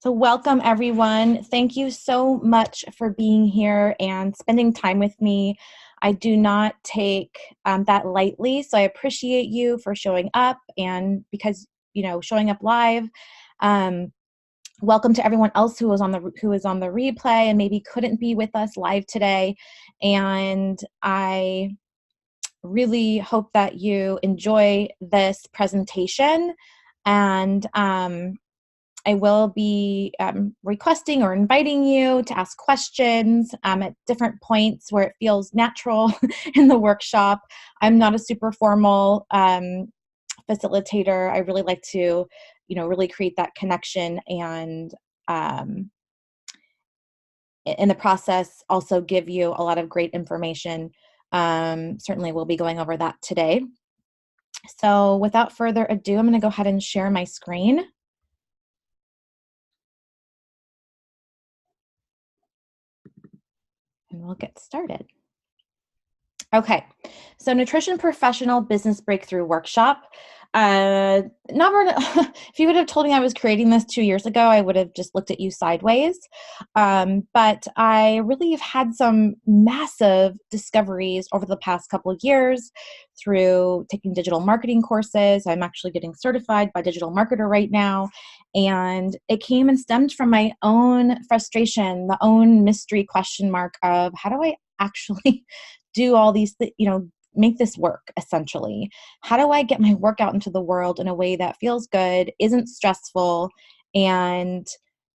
So welcome everyone. Thank you so much for being here and spending time with me. I do not take that lightly, so I appreciate you for showing up and because, showing up live. Um, Welcome to everyone else who is on the replay and maybe couldn't be with us live today. And I really hope that you enjoy this presentation. And I will be requesting or inviting you to ask questions at different points where it feels natural in the workshop. I'm not a super formal facilitator. I really like to, really create that connection and in the process also give you a lot of great information. Certainly we'll be going over that today. So without further ado, I'm going to go ahead and share my screen. And we'll get started. Okay, so Nutrition Professional Business Breakthrough Workshop. If you would have told me I was creating this 2 years ago, I would have just looked at you sideways. But I really have had some massive discoveries over the past couple of years through taking digital marketing courses. I'm actually getting certified by Digital Marketer right now. And it came and stemmed from my own frustration, the own mystery question mark of how do I actually do all these, make this work essentially. How do I get my work out into the world in a way that feels good, isn't stressful, and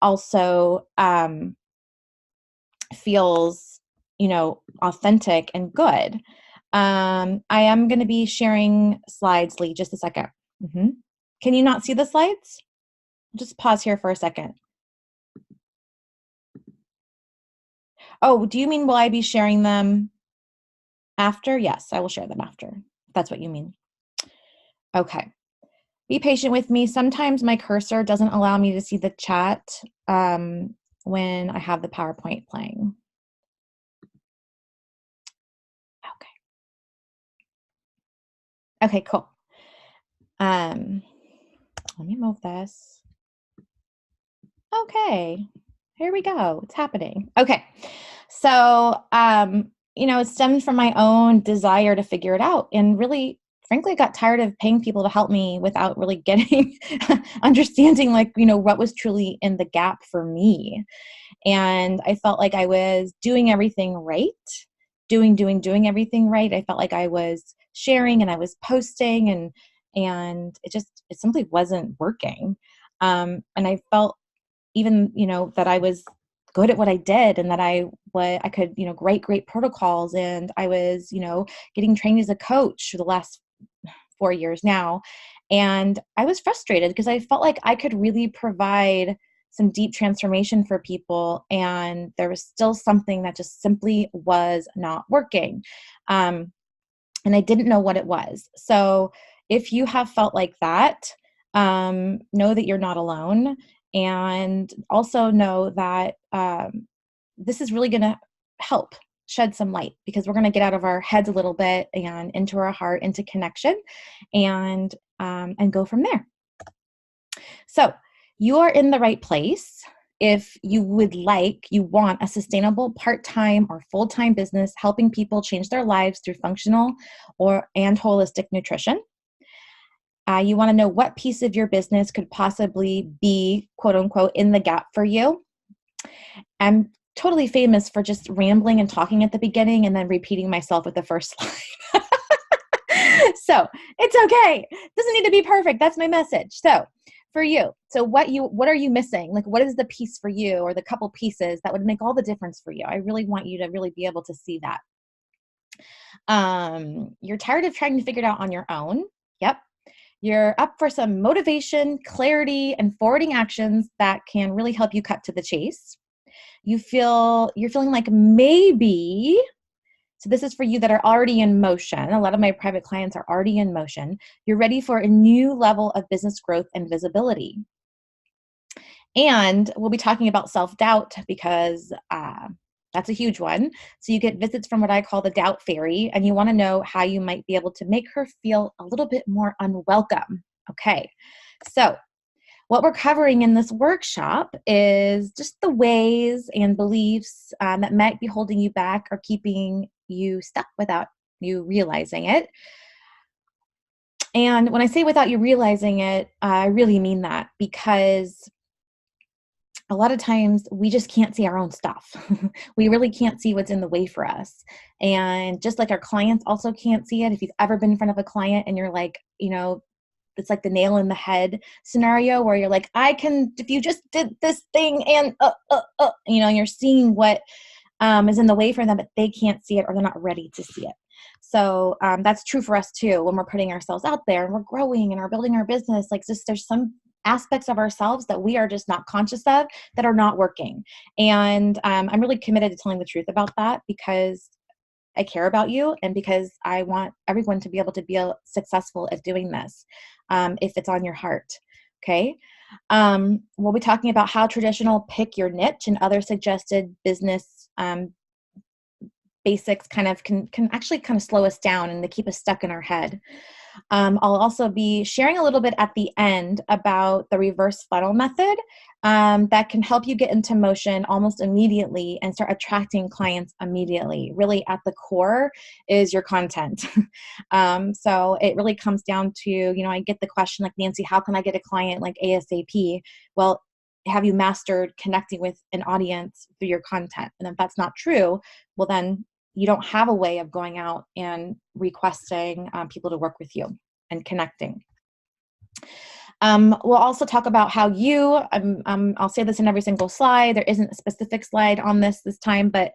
also feels, authentic and good? I am going to be sharing slides, Lee, just a second. Can you not see the slides? Just pause here for a second. Oh, do you mean will I be sharing them after? Yes, I will share them after, if that's what you mean. Okay. Be patient with me. Sometimes my cursor doesn't allow me to see the chat when I have the PowerPoint playing. Okay, cool. Let me move this. Okay, here we go. It's happening. Okay, so, it stemmed from my own desire to figure it out and really, frankly, got tired of paying people to help me without really getting, understanding what was truly in the gap for me. And I felt like I was doing everything right, doing everything right. I felt like I was sharing and I was posting and it simply wasn't working. And I felt even, that I was good at what I did and that I could, great protocols. And I was, getting trained as a coach for the last 4 years now. And I was frustrated because I felt like I could really provide some deep transformation for people. And there was still something that just simply was not working. And I didn't know what it was. So if you have felt like that, know that you're not alone. And also know that this is really going to help shed some light because we're going to get out of our heads a little bit and into our heart, into connection, and go from there. So you are in the right place if you want a sustainable part-time or full-time business helping people change their lives through functional and holistic nutrition. You want to know what piece of your business could possibly be, quote unquote, in the gap for you. I'm totally famous for just rambling and talking at the beginning and then repeating myself with the first slide. So it's okay. It doesn't need to be perfect. That's my message. So for you, what are you missing? Like, what is the piece for you or the couple pieces that would make all the difference for you? I really want you to really be able to see that. You're tired of trying to figure it out on your own. Yep. You're up for some motivation, clarity, and forwarding actions that can really help you cut to the chase. You're feeling like maybe, so this is for you that are already in motion. A lot of my private clients are already in motion. You're ready for a new level of business growth and visibility. And we'll be talking about self-doubt because that's a huge one. So you get visits from what I call the doubt fairy, and you want to know how you might be able to make her feel a little bit more unwelcome. Okay, so what we're covering in this workshop is just the ways and beliefs that might be holding you back or keeping you stuck without you realizing it. And when I say without you realizing it, I really mean that, because a lot of times we just can't see our own stuff. We really can't see what's in the way for us. And just like our clients also can't see it, if you've ever been in front of a client and you're like, it's like the nail in the head scenario where you're like, if you just did this thing and, you're seeing what is in the way for them, but they can't see it or they're not ready to see it. So that's true for us too, when we're putting ourselves out there and we're growing and we're building our business. Like, just there's some aspects of ourselves that we are just not conscious of that are not working. And I'm really committed to telling the truth about that, because I care about you and because I want everyone to be able to be successful at doing this, if it's on your heart. Okay. We'll be talking about how traditional pick your niche and other suggested business basics kind of can actually kind of slow us down and they keep us stuck in our head. I'll also be sharing a little bit at the end about the reverse funnel method that can help you get into motion almost immediately and start attracting clients immediately. Really, at the core is your content. So it really comes down to, I get the question like, Nancy, how can I get a client like ASAP? Well, have you mastered connecting with an audience through your content? And if that's not true, well, then you don't have a way of going out and requesting people to work with you and connecting. We'll also talk about how I'll say this in every single slide. There isn't a specific slide on this time, but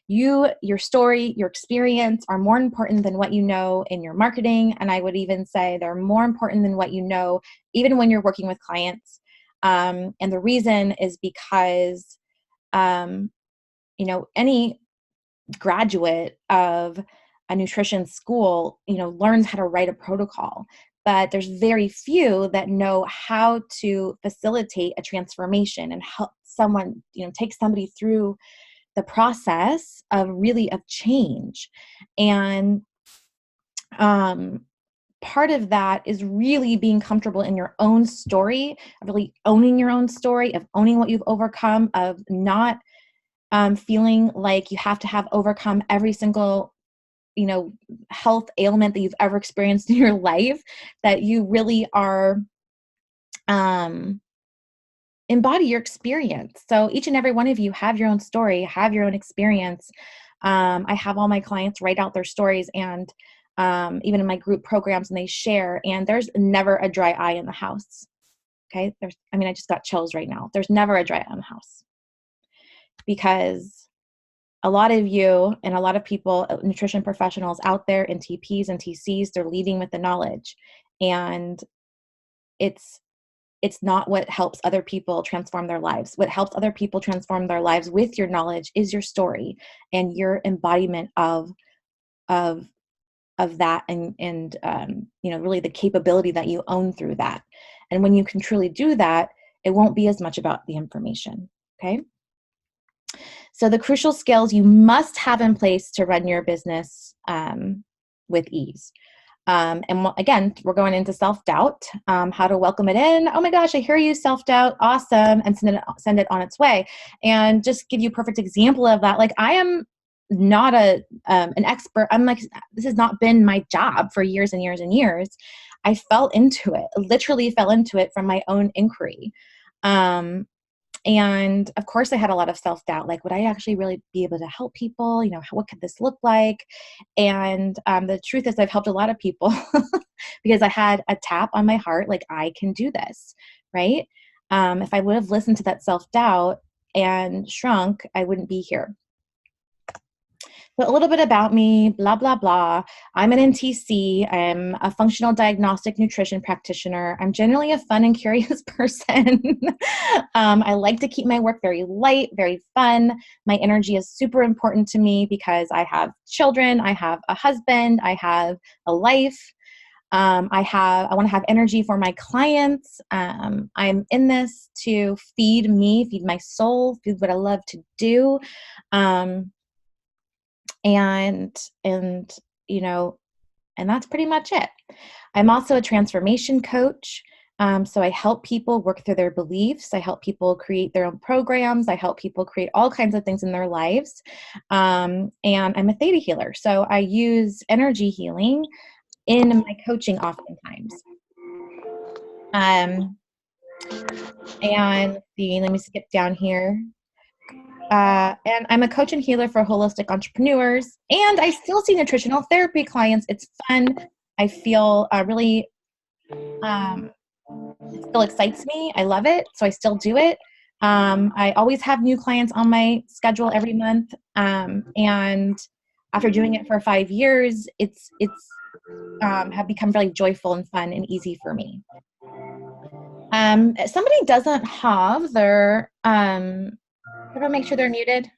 your story, your experience are more important than what you know in your marketing. And I would even say they're more important than what you know, even when you're working with clients. And the reason is because, any graduate of a nutrition school, learns how to write a protocol, but there's very few that know how to facilitate a transformation and help someone, take somebody through the process of change. And part of that is really being comfortable in your own story, of really owning your own story, of owning what you've overcome, of not feeling like you have to have overcome every single, health ailment that you've ever experienced in your life, that you really are, embody your experience. So each and every one of you have your own story, have your own experience. I have all my clients write out their stories, and even in my group programs, and they share, and there's never a dry eye in the house. Okay. I just got chills right now. There's never a dry eye in the house, because a lot of you and a lot of people, nutrition professionals out there in TPs and TCs, they're leading with the knowledge, and it's not what helps other people transform their lives. What helps other people transform their lives with your knowledge is your story and your embodiment of that, and really the capability that you own through that. And when you can truly do that, it won't be as much about the information. Okay. So the crucial skills you must have in place to run your business with ease. And again, we're going into self-doubt, how to welcome it in. Oh my gosh, I hear you, self-doubt. Awesome. And send it on its way. And just give you a perfect example of that. Like, I am not an expert. I'm like, this has not been my job for years and years and years. I fell into it, literally fell into it from my own inquiry. And of course I had a lot of self-doubt, like, would I actually really be able to help people? What could this look like? And the truth is, I've helped a lot of people because I had a tap on my heart, like, I can do this, right? If I would have listened to that self-doubt and shrunk, I wouldn't be here. So a little bit about me, blah, blah, blah. I'm an NTC. I'm a functional diagnostic nutrition practitioner. I'm generally a fun and curious person. I like to keep my work very light, very fun. My energy is super important to me because I have children, I have a husband, I have a life. I want to have energy for my clients. I'm in this to feed me, feed my soul, feed what I love to do. And that's pretty much it. I'm also a transformation coach. So I help people work through their beliefs. I help people create their own programs. I help people create all kinds of things in their lives. And I'm a theta healer. So I use energy healing in my coaching oftentimes. And let me skip down here. And I'm a coach and healer for holistic entrepreneurs. And I still see nutritional therapy clients. It's fun. I feel really, it still excites me. I love it. So I still do it. I always have new clients on my schedule every month. And after doing it for 5 years, it's have become really joyful and fun and easy for me. If somebody doesn't have their, everyone make sure they're muted.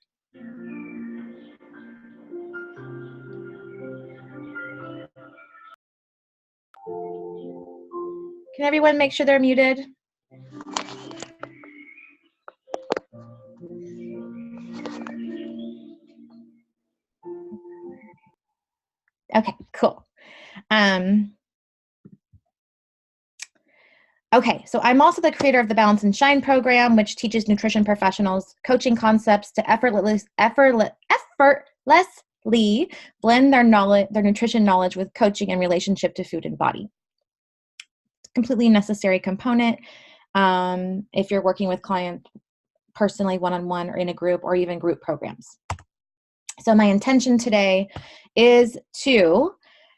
Can everyone make sure they're muted? Okay, cool. Okay, so I'm also the creator of the Balance and Shine program, which teaches nutrition professionals coaching concepts to effortlessly blend their knowledge, their nutrition knowledge with coaching and relationship to food and body. It's a completely necessary component if you're working with clients personally, one-on-one, or in a group, or even group programs. So my intention today is to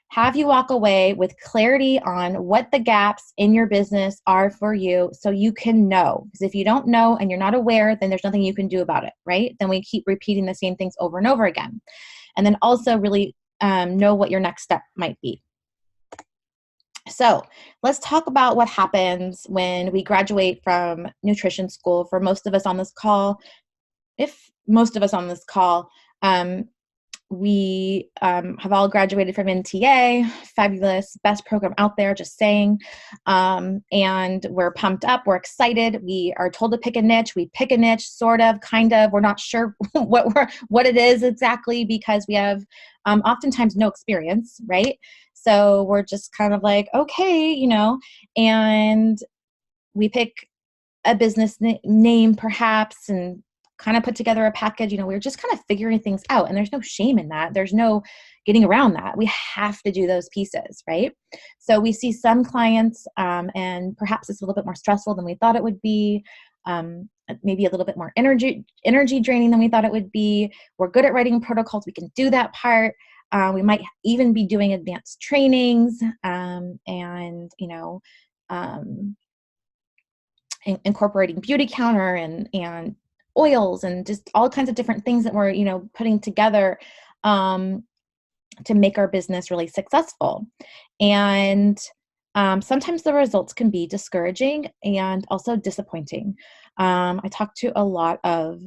have you walk away with clarity on what the gaps in your business are for you so you can know. Because if you don't know and you're not aware, then there's nothing you can do about it, right? Then we keep repeating the same things over and over again. And then also really know what your next step might be. So let's talk about what happens when we graduate from nutrition school. For most of us on this call, if most of us on this call, we have all graduated from NTA, fabulous, best program out there, just saying. And we're pumped up, we're excited. We are told to pick a niche. We pick a niche, sort of, kind of. We're not sure what it is exactly because we have oftentimes no experience, right? So we're just kind of like, okay, you know, and we pick a business name perhaps and kind of put together a package. You know, we're just kind of figuring things out, and there's no shame in that. There's no getting around that. We have to do those pieces, right? So we see some clients, and perhaps it's a little bit more stressful than we thought it would be. Maybe a little bit more energy draining than we thought it would be. We're good at writing protocols. We can do that part. We might even be doing advanced trainings, and you know, incorporating beauty counter and oils and just all kinds of different things that we're, you know, putting together to make our business really successful. And sometimes the results can be discouraging and also disappointing. I talk to a lot of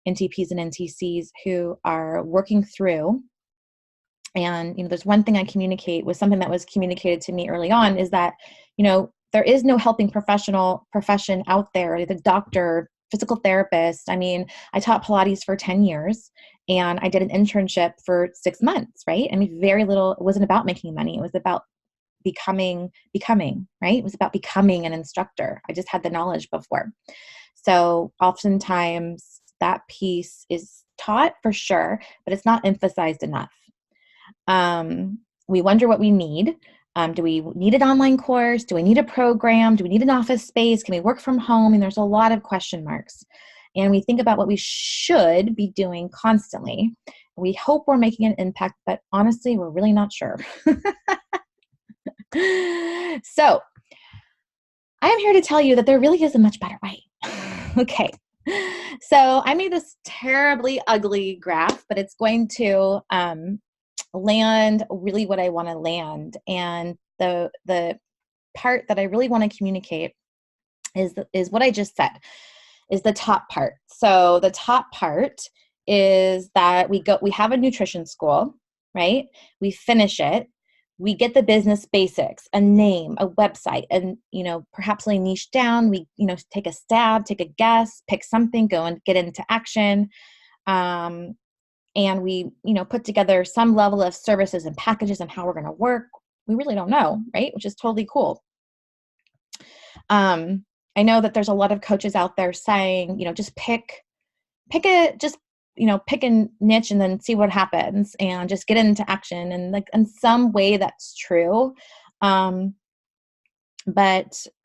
NTPs and NTCs who are working through, and you know, there's one thing I communicate with, something that was communicated to me early on, is that, you know, there is no helping profession out there, the doctor, physical therapist. I mean, I taught Pilates for 10 years and I did an internship for 6 months, right? I mean, very little, it wasn't about making money. It was about becoming, right? It was about becoming an instructor. I just had the knowledge before. So oftentimes that piece is taught for sure, but it's not emphasized enough. We wonder what we need. Do we need an online course? Do we need a program? Do we need an office space? Can we work from home? And there's a lot of question marks. And we think about what we should be doing constantly. We hope we're making an impact, but honestly, we're really not sure. So I am here to tell you that there really is a much better way. Okay. So I made this terribly ugly graph, but it's going to land really what I want to land. And the part that I really want to communicate is what I just said, is the top part. So the top part is that we have a nutrition school, right? We finish it. We get the business basics, a name, a website, and, you know, perhaps really niche down. We, you know, take a stab, take a guess, pick something, go and get into action. And we, you know, put together some level of services and packages and how we're going to work. We really don't know, right? Which is totally cool. I know that there's a lot of coaches out there saying, just pick pick a niche and then see what happens and just get into action. And like in some way that's true. But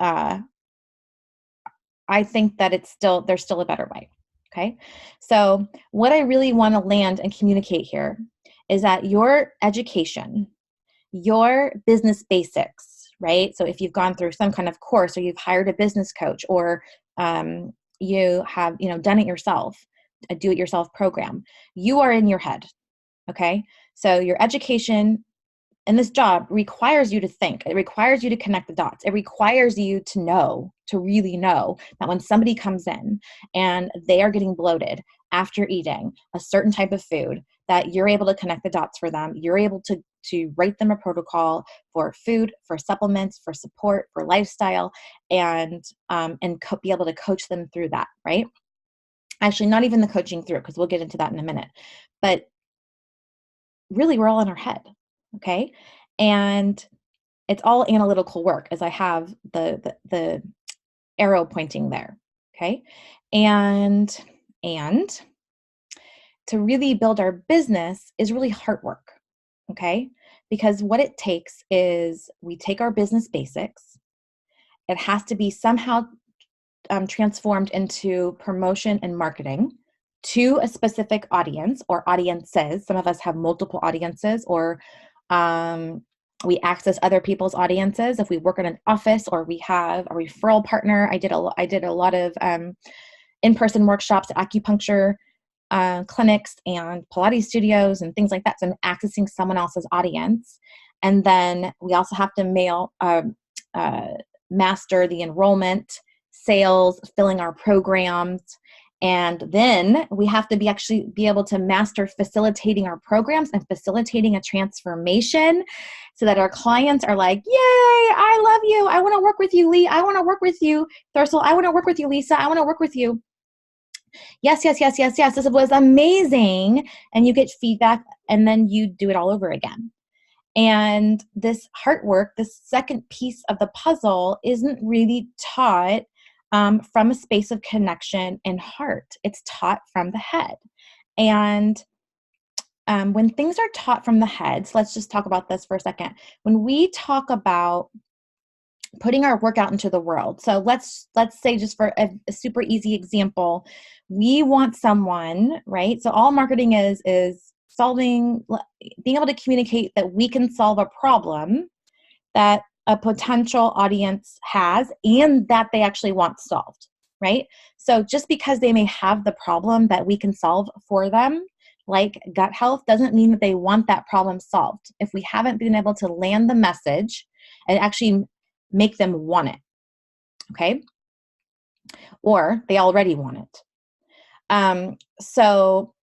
I think that there's still a better way. Okay. So what I really want to land and communicate here is that your education, your business basics, right? So if you've gone through some kind of course or you've hired a business coach or you have, done it yourself, a do-it-yourself program, you are in your head. Okay. So your education and this job requires you to think. It requires you to connect the dots. It requires you to really know that when somebody comes in and they are getting bloated after eating a certain type of food, that you're able to connect the dots for them. You're able to write them a protocol for food, for supplements, for support, for lifestyle, and be able to coach them through that, right? Actually, not even the coaching through, because we'll get into that in a minute. But really, we're all in our head. Okay. And it's all analytical work, as I have the arrow pointing there. Okay. And to really build our business is really hard work. Okay. Because what it takes is we take our business basics. It has to be somehow transformed into promotion and marketing to a specific audience or audiences. Some of us have multiple audiences, or we access other people's audiences if we work in an office, or we have a referral partner. I did a lot of in-person workshops at acupuncture clinics and Pilates studios and things like that. So I'm accessing someone else's audience. And then we also have to master the enrollment, sales, filling our programs. And then we have to be able to master facilitating our programs and facilitating a transformation so that our clients are like, yay, I love you. I want to work with you, Lee. I want to work with you, Thursel. I want to work with you, Lisa. I want to work with you. Yes, yes, yes, yes, yes. This was amazing. And you get feedback and then you do it all over again. And this heart work, this second piece of the puzzle, isn't really taught from a space of connection and heart. It's taught from the head. And when things are taught from the head, so let's just talk about this for a second. When we talk about putting our work out into the world, so let's say, just for a super easy example, we want someone, right? So all marketing is being able to communicate that we can solve a problem that a potential audience has and that they actually want solved, right? So just because they may have the problem that we can solve for them, like gut health, doesn't mean that they want that problem solved. If we haven't been able to land the message and actually make them want it, okay? Or they already want it. So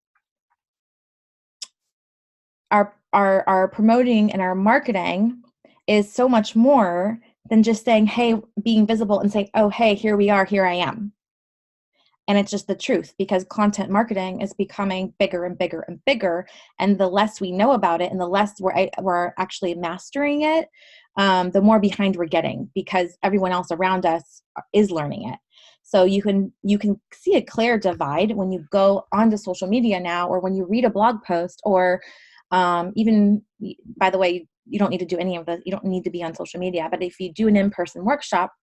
our promoting and our marketing is so much more than just saying, hey, being visible and saying, oh, hey, here we are, here I am. And it's just the truth, because content marketing is becoming bigger and bigger and bigger. And the less we know about it and the less we're actually mastering it, the more behind we're getting, because everyone else around us is learning it. So you can see a clear divide when you go onto social media now, or when you read a blog post, or even, by the way, you don't need to do any of this. You don't need to be on social media. But if you do an in-person workshop,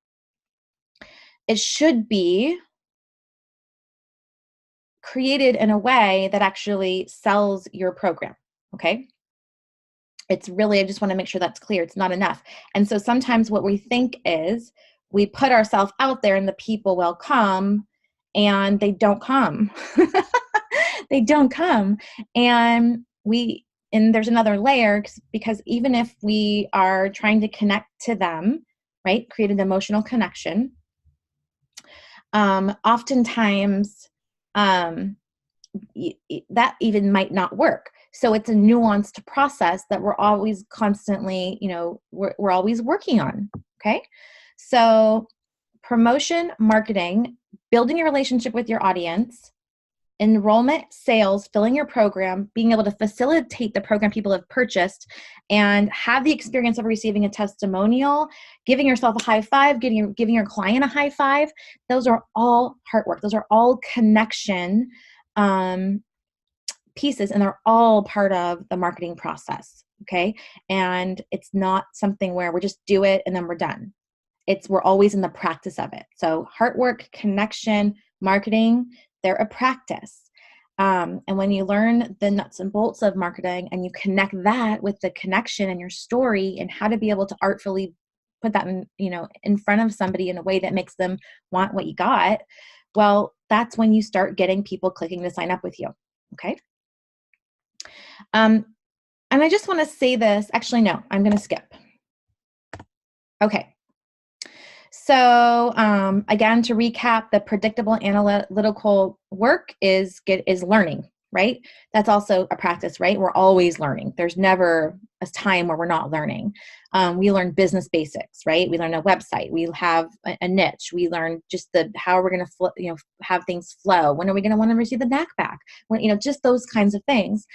it should be created in a way that actually sells your program. Okay. It's really, I just want to make sure that's clear. It's not enough. And so sometimes what we think is we put ourselves out there and the people will come, and they don't come. They don't come. And there's another layer, because even if we are trying to connect to them, right, create an emotional connection, oftentimes that even might not work. So it's a nuanced process that we're always constantly, we're always working on. Okay. So promotion, marketing, building a relationship with your audience, enrollment, sales, filling your program, being able to facilitate the program people have purchased, and have the experience of receiving a testimonial, giving yourself a high five, giving your client a high five. Those are all heart work. Those are all connection pieces, and they're all part of the marketing process. Okay. And it's not something where we just do it and then we're done. We're always in the practice of it. So heart work, connection, marketing, they're a practice. And when you learn the nuts and bolts of marketing and you connect that with the connection and your story and how to be able to artfully put that in front of somebody in a way that makes them want what you got, well, that's when you start getting people clicking to sign up with you. Okay. And I just want to say this. Actually, no, I'm going to skip. Okay. So again, to recap, the predictable analytical work is learning, right? That's also a practice, right? We're always learning. There's never a time where we're not learning. We learn business basics, right? We learn a website. We have a niche. We learn just how we're going to, have things flow. When are we going to want to receive the knack back? When, just those kinds of things.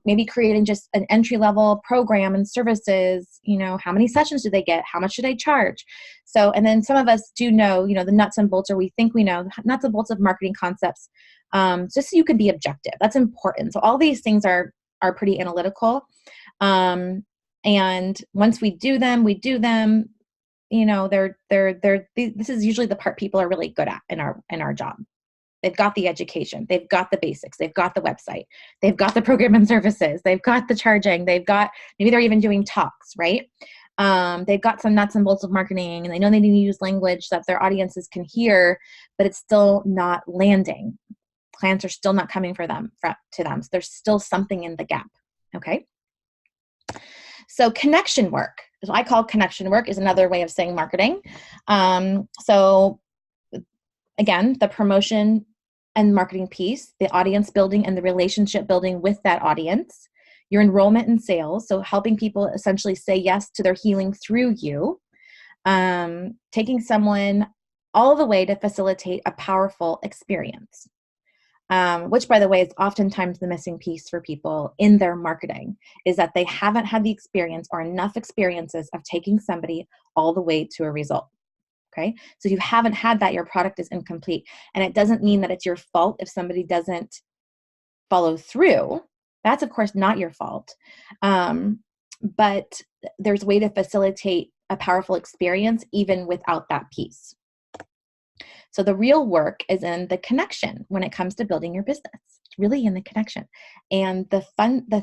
Maybe creating just an entry-level program and services. How many sessions do they get? How much should I charge? So, and then some of us do know, the nuts and bolts, or we think we know the nuts and bolts of marketing concepts, just so you can be objective. That's important. So all these things are pretty analytical. And once we do them, this is usually the part people are really good at in our job. They've got the education, they've got the basics, they've got the website, they've got the program and services, they've got the charging, maybe they're even doing talks, right? They've got some nuts and bolts of marketing, and they know they need to use language that their audiences can hear, but it's still not landing. Clients are still not coming to them. So there's still something in the gap. Okay. So connection work, so I call connection work, is another way of saying marketing. So again, the promotion and marketing piece, the audience building and the relationship building with that audience, your enrollment and sales, so helping people essentially say yes to their healing through you, taking someone all the way to facilitate a powerful experience. Which, by the way, is oftentimes the missing piece for people in their marketing, is that they haven't had the experience or enough experiences of taking somebody all the way to a result. Okay. So if you haven't had that, your product is incomplete. And it doesn't mean that it's your fault if somebody doesn't follow through. That's, of course, not your fault. But there's a way to facilitate a powerful experience even without that piece. So the real work is in the connection when it comes to building your business. It's really in the connection. And the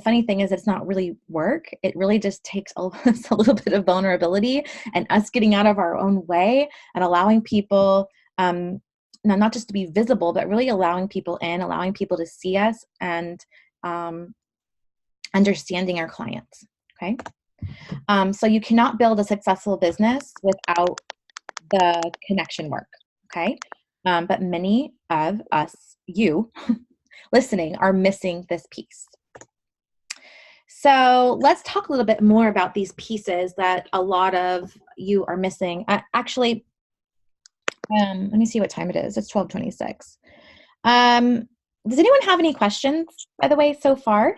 funny thing is, it's not really work. It really just takes a little bit of vulnerability and us getting out of our own way and allowing people, not just to be visible, but really allowing people to see us, and understanding our clients. Okay. So you cannot build a successful business without the connection work. Okay. But many of us, you listening, are missing this piece. So let's talk a little bit more about these pieces that a lot of you are missing. Actually, let me see what time it is. It's 12:26. Does anyone have any questions, by the way, so far?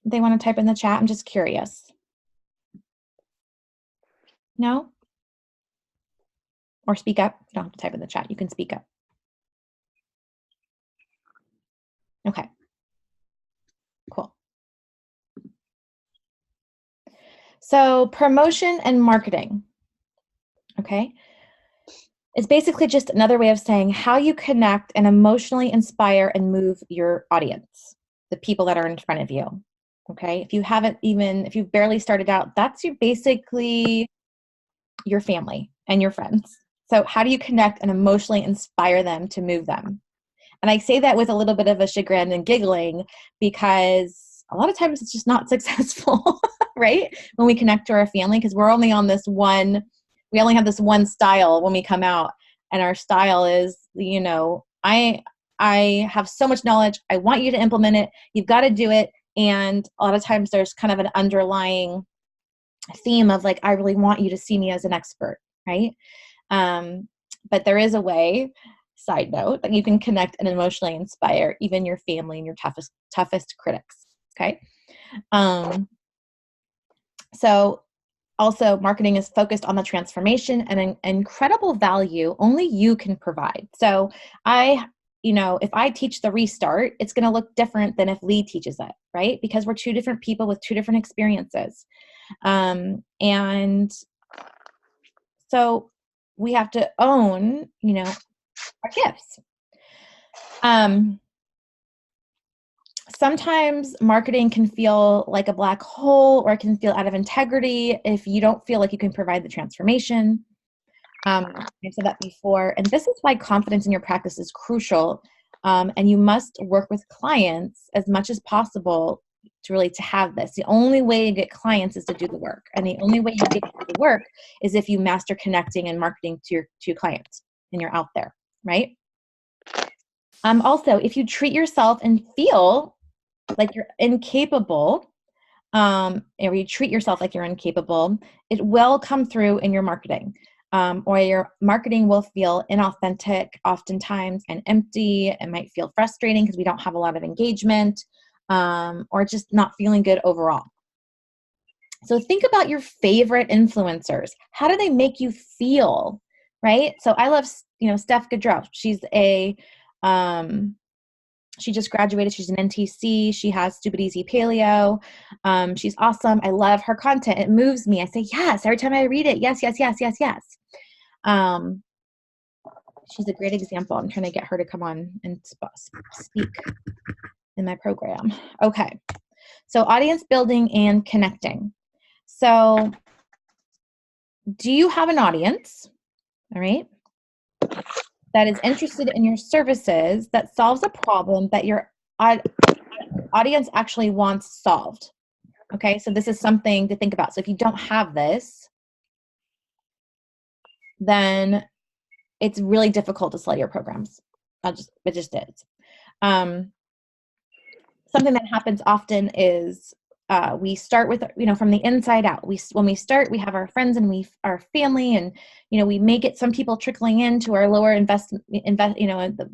They want to type in the chat? I'm just curious. No? Or speak up. You don't have to type in the chat. You can speak up. Okay. Cool. So promotion and marketing, okay, it's basically just another way of saying how you connect and emotionally inspire and move your audience, the people that are in front of you. Okay. If you've barely started out, that's basically your family and your friends. So how do you connect and emotionally inspire them to move them? And I say that with a little bit of a chagrin and giggling, because a lot of times it's just not successful, right? When we connect to our family, because we only have this one style when we come out. And our style is, I have so much knowledge. I want you to implement it. You've got to do it. And a lot of times there's kind of an underlying theme of I really want you to see me as an expert, right? But there is a way. side note, that you can connect and emotionally inspire even your family and your toughest critics. Okay. So also, marketing is focused on the transformation and an incredible value only you can provide. So if I teach the restart, it's going to look different than if Lee teaches it, right? Because we're two different people with two different experiences. And so we have to own, our gifts. Sometimes marketing can feel like a black hole, or it can feel out of integrity if you don't feel like you can provide the transformation. I've said that before, and this is why confidence in your practice is crucial. And you must work with clients as much as possible to have this. The only way to get clients is to do the work, and the only way you get to do the work is if you master connecting and marketing to your clients, and you're out there, right? Also, if you treat yourself and feel like you're incapable, or you treat yourself like you're incapable, it will come through in your marketing. Or your marketing will feel inauthentic oftentimes and empty. It might feel frustrating because we don't have a lot of engagement, or just not feeling good overall. So think about your favorite influencers. How do they make you feel, right? So I love, Steph Gaudreau. She's she just graduated. She's an NTC. She has Stupid Easy Paleo. She's awesome. I love her content. It moves me. I say yes every time I read it. Yes, yes, yes, yes, yes. She's a great example. I'm trying to get her to come on and speak in my program. Okay. So audience building and connecting. So do you have an audience, all right, that is interested in your services, that solves a problem that your audience actually wants solved? Okay, so this is something to think about. So if you don't have this, then it's really difficult to sell your programs. It just is. Something that happens often is we start with, from the inside out. When we start, we have our friends and our family, and we make it. Some people trickling into our lower the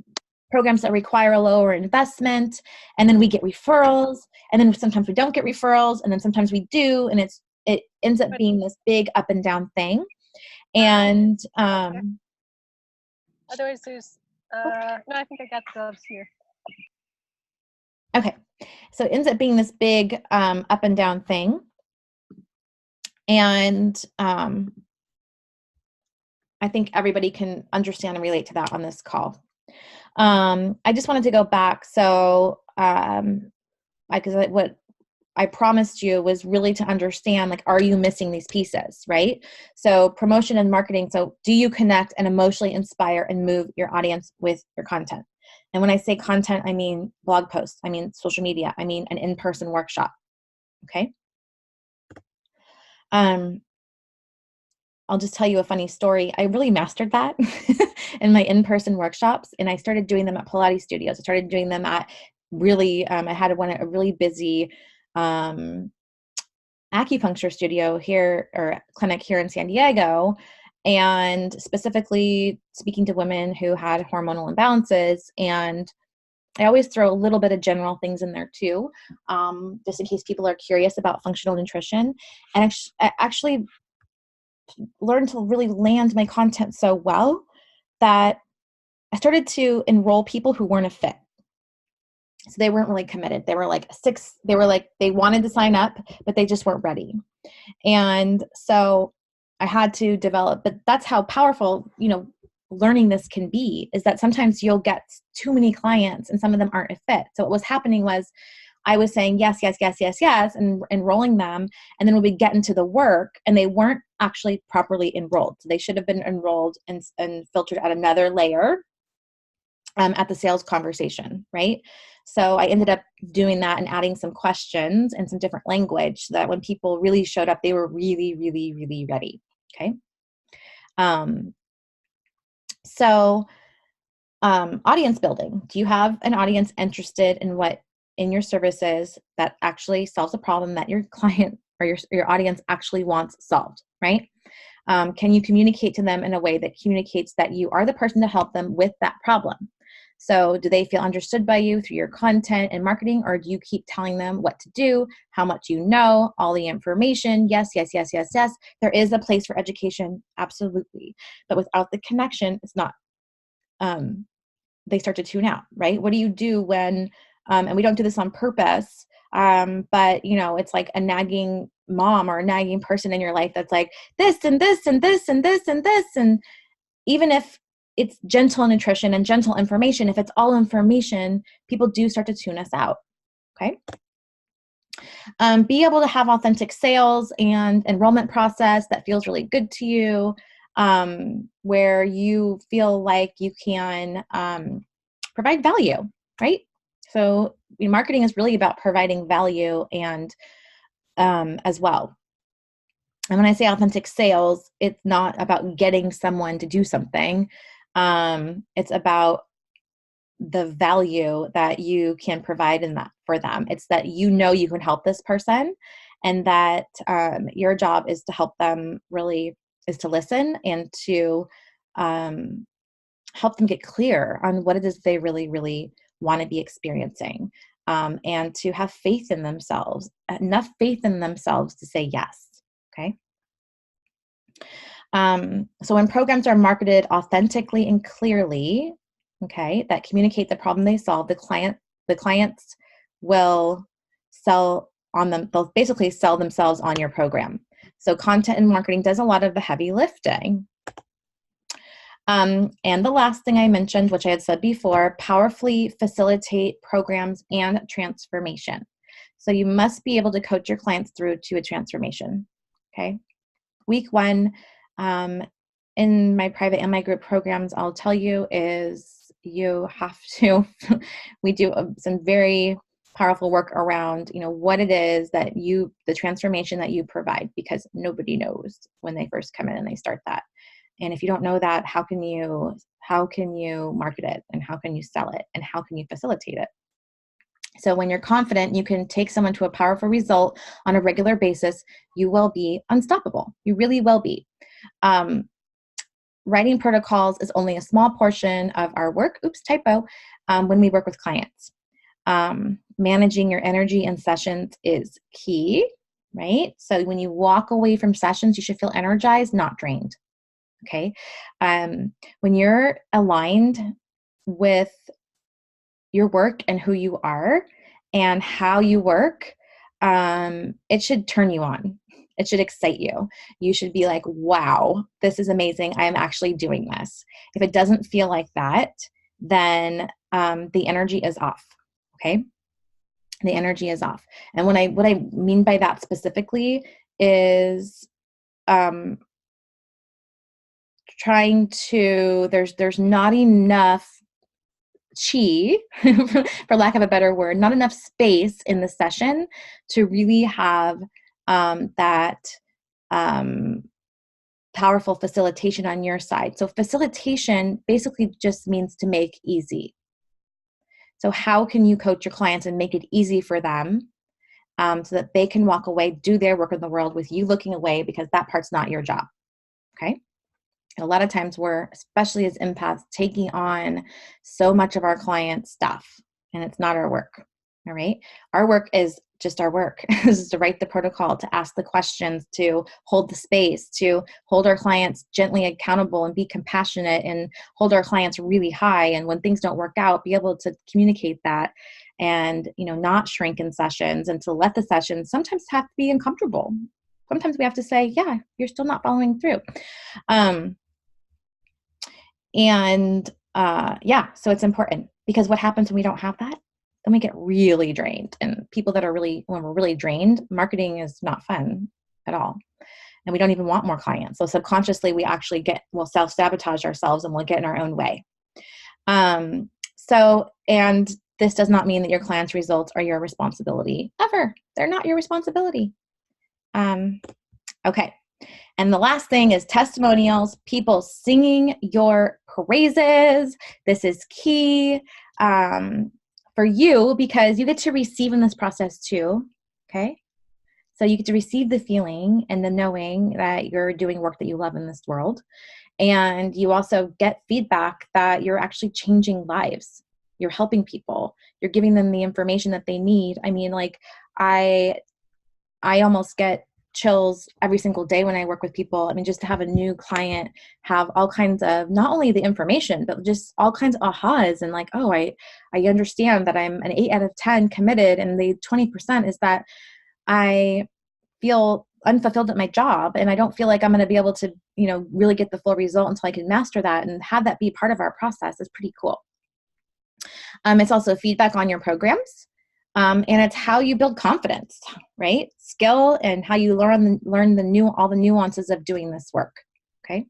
programs that require a lower investment, and then we get referrals, and then sometimes we don't get referrals, and then sometimes we do, and it ends up being this big up and down thing. And otherwise there's no, I think I got the gloves here. Okay, so it ends up being this big up and down thing. And I think everybody can understand and relate to that on this call. I just wanted to go back. So what I promised you was really to understand, are you missing these pieces, right? So promotion and marketing. So do you connect and emotionally inspire and move your audience with your content? And when I say content, I mean blog posts, I mean social media, I mean an in-person workshop. Okay. I'll just tell you a funny story. I really mastered that in my in-person workshops, and I started doing them at Pilates studios. I started doing them at I had a really busy acupuncture studio here, or clinic here in San Diego, and specifically speaking to women who had hormonal imbalances. And I always throw a little bit of general things in there too, just in case people are curious about functional nutrition. And I actually learned to really land my content so well that I started to enroll people who weren't a fit. So they weren't really committed. They were they wanted to sign up, but they just weren't ready. And so I had to develop, but that's how powerful, learning this can be, is that sometimes you'll get too many clients and some of them aren't a fit. So what was happening was I was saying yes, yes, yes, yes, yes, and enrolling them. And then when we get into the work, and they weren't actually properly enrolled. So they should have been enrolled and filtered at another layer at the sales conversation, right? So I ended up doing that and adding some questions and some different language so that when people really showed up, they were really, really, really ready. Okay. Audience building. Do you have an audience interested in your services that actually solves a problem that your client or your audience actually wants solved, right? Can you communicate to them in a way that communicates that you are the person to help them with that problem? So do they feel understood by you through your content and marketing, or do you keep telling them what to do, how much you know, all the information? Yes, yes, yes, yes, yes. There is a place for education, absolutely. But without the connection, it's not, they start to tune out, right? What do you do when, and we don't do this on purpose, but it's like a nagging mom or a nagging person in your life that's like this and this and this and this and this. And even if it's gentle nutrition and gentle information, if it's all information, people do start to tune us out. Okay. Be able to have authentic sales and enrollment process that feels really good to you, where you feel like you can provide value, right? So marketing is really about providing value and as well. And when I say authentic sales, it's not about getting someone to do something. It's about the value that you can provide in that for them. It's that you can help this person, and that your job is to help them, really is to listen and to help them get clear on what it is they really, really want to be experiencing, and to have faith in themselves, enough faith in themselves to say yes. Okay. So when programs are marketed authentically and clearly, okay, that communicate the problem they solve, the clients will sell on them. They'll basically sell themselves on your program. So content and marketing does a lot of the heavy lifting. And the last thing I mentioned, which I had said before, powerfully facilitate programs and transformation. So you must be able to coach your clients through to a transformation. Okay. Week one, in my private and my group programs, I'll tell you, is you have to, we do some very powerful work around, what it is that the transformation that you provide, because nobody knows when they first come in and they start that. And if you don't know that, how can you market it, and how can you sell it, and how can you facilitate it? So when you're confident you can take someone to a powerful result on a regular basis, you will be unstoppable. You really will be. Writing protocols is only a small portion of our work. Oops, typo. When we work with clients. Managing your energy in sessions is key, right? So when you walk away from sessions, you should feel energized, not drained. Okay. When you're aligned with your work and who you are and how you work, it should turn you on. It should excite you. You should be like, wow, this is amazing. I am actually doing this. If it doesn't feel like that, then the energy is off. Okay. The energy is off. And what I mean by that specifically is trying to, there's not enough chi, for lack of a better word, not enough space in the session to really have that powerful facilitation on your side. So facilitation basically just means to make easy. So how can you coach your clients and make it easy for them, so that they can walk away, do their work in the world with you looking away, because that part's not your job. Okay. And a lot of times we're, especially as empaths, taking on so much of our clients' stuff, and it's not our work. All right. Our work is just our work. This is to write the protocol, to ask the questions, to hold the space, to hold our clients gently accountable and be compassionate, and hold our clients really high. And when things don't work out, be able to communicate that, and, not shrink in sessions, and to let the sessions sometimes have to be uncomfortable. Sometimes we have to say, yeah, you're still not following through. So it's important, because what happens when we don't have that? Then we get really drained. And people that are when we're really drained, marketing is not fun at all. And we don't even want more clients. So subconsciously we actually we'll self-sabotage ourselves, and we'll get in our own way. And this does not mean that your clients' results are your responsibility ever. They're not your responsibility. Okay. And the last thing is testimonials, people singing your praises. This is key for you, because you get to receive in this process too. Okay. So you get to receive the feeling and the knowing that you're doing work that you love in this world. And you also get feedback that you're actually changing lives. You're helping people. You're giving them the information that they need. I mean, like, I almost get chills every single day when I work with people. I mean, just to have a new client have all kinds of, not only the information, but just all kinds of ahas and like, oh, I understand that I'm an 8 out of 10 committed. And the 20% is that I feel unfulfilled at my job and I don't feel like I'm going to be able to, really get the full result until I can master that, and have that be part of our process is pretty cool. It's also feedback on your programs. And it's how you build confidence, right? Skill, and how you learn all the nuances of doing this work. Okay.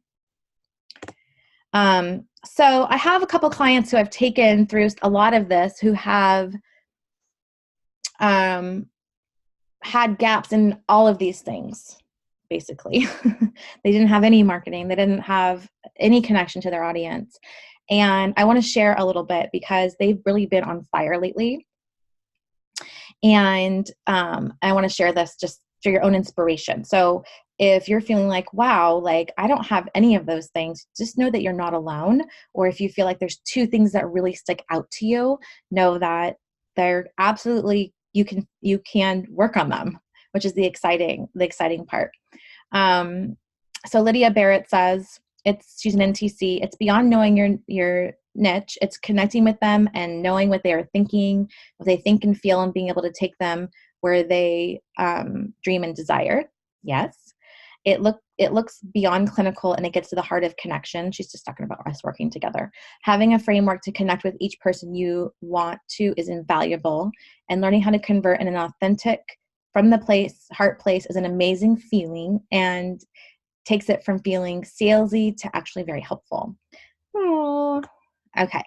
So I have a couple clients who I've taken through a lot of this, who have had gaps in all of these things, basically. They didn't have any marketing. They didn't have any connection to their audience. And I want to share a little bit because they've really been on fire lately. And I want to share this just for your own inspiration. So if you're feeling like, wow, like I don't have any of those things, just know that you're not alone. Or if you feel like there's 2 things that really stick out to you, know that they're absolutely, you can work on them, which is the exciting part. So Lydia Barrett says, she's an NTC. It's beyond knowing your niche. It's connecting with them and knowing what they are thinking, what they think and feel, and being able to take them where they dream and desire. Yes. It looks beyond clinical, and it gets to the heart of connection. She's just talking about us working together. Having a framework to connect with each person you want to is invaluable, and learning how to convert in an authentic, from the heart place, is an amazing feeling, and takes it from feeling salesy to actually very helpful. Aww. Okay.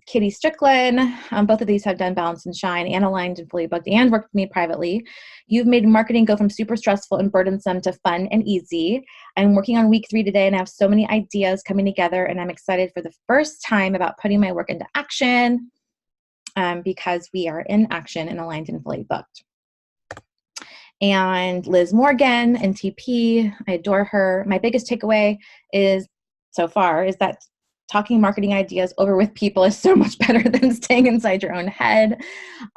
Katie Strickland, both of these have done Balance and Shine and Aligned and Fully Booked and worked with me privately. You've made marketing go from super stressful and burdensome to fun and easy. I'm working on week 3 today and I have so many ideas coming together, and I'm excited for the first time about putting my work into action because we are in action and Aligned and Fully Booked. And Liz Morgan, NTP, I adore her. My biggest takeaway so far is that talking marketing ideas over with people is so much better than staying inside your own head.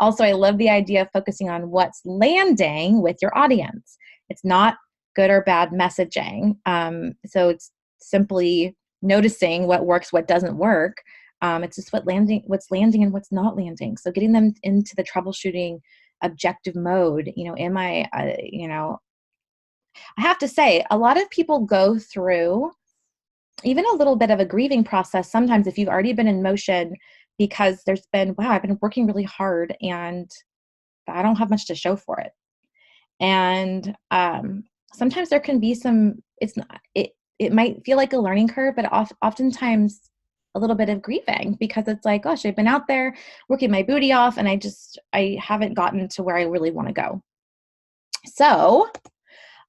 Also, I love the idea of focusing on what's landing with your audience. It's not good or bad messaging. So it's simply noticing what works, what doesn't work. It's just what's landing and what's not landing. So getting them into the troubleshooting objective mode. I have to say, a lot of people go through even a little bit of a grieving process sometimes if you've already been in motion, because there's been, wow, I've been working really hard and I don't have much to show for it. And sometimes there can be it might feel like a learning curve, but oftentimes a little bit of grieving, because it's like, gosh, I've been out there working my booty off and I haven't gotten to where I really want to go. So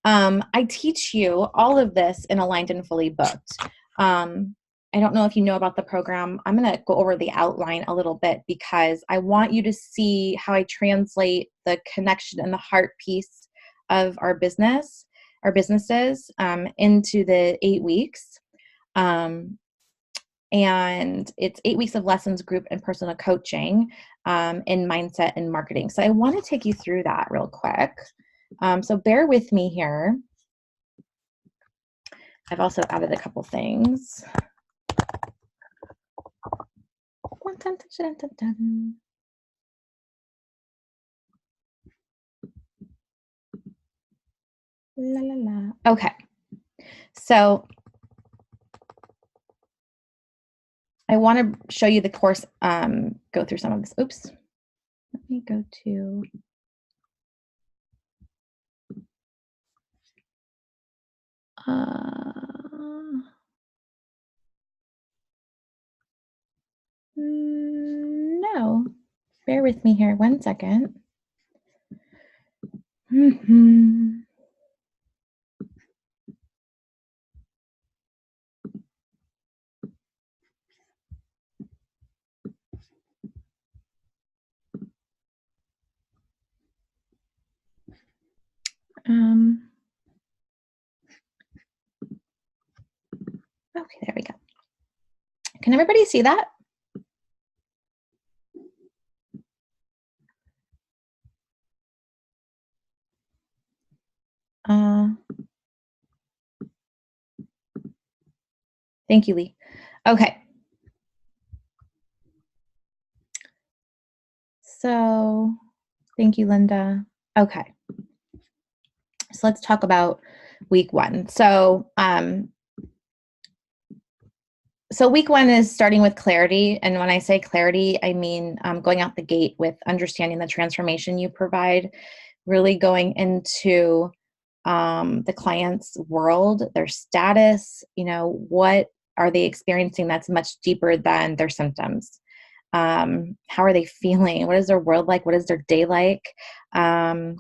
I teach you all of this in Aligned and Fully Booked. I don't know if you know about the program. I'm going to go over the outline a little bit because I want you to see how I translate the connection and the heart piece of our businesses into the 8 weeks. And it's 8 weeks of lessons, group and personal coaching in mindset and marketing. So I want to take you through that real quick. So bear with me here. I've also added a couple things. La, la, la. Okay. So I want to show you the course, go through some of this. Oops. Let me go to... no, bear with me here 1 second. Can everybody see that? Thank you, Lee. Okay. So thank you, Linda. Okay. So let's talk about week one. So week one is starting with clarity. And when I say clarity, I mean going out the gate with understanding the transformation you provide, really going into the client's world, their status, what are they experiencing that's much deeper than their symptoms? How are they feeling? What is their world like? What is their day like? I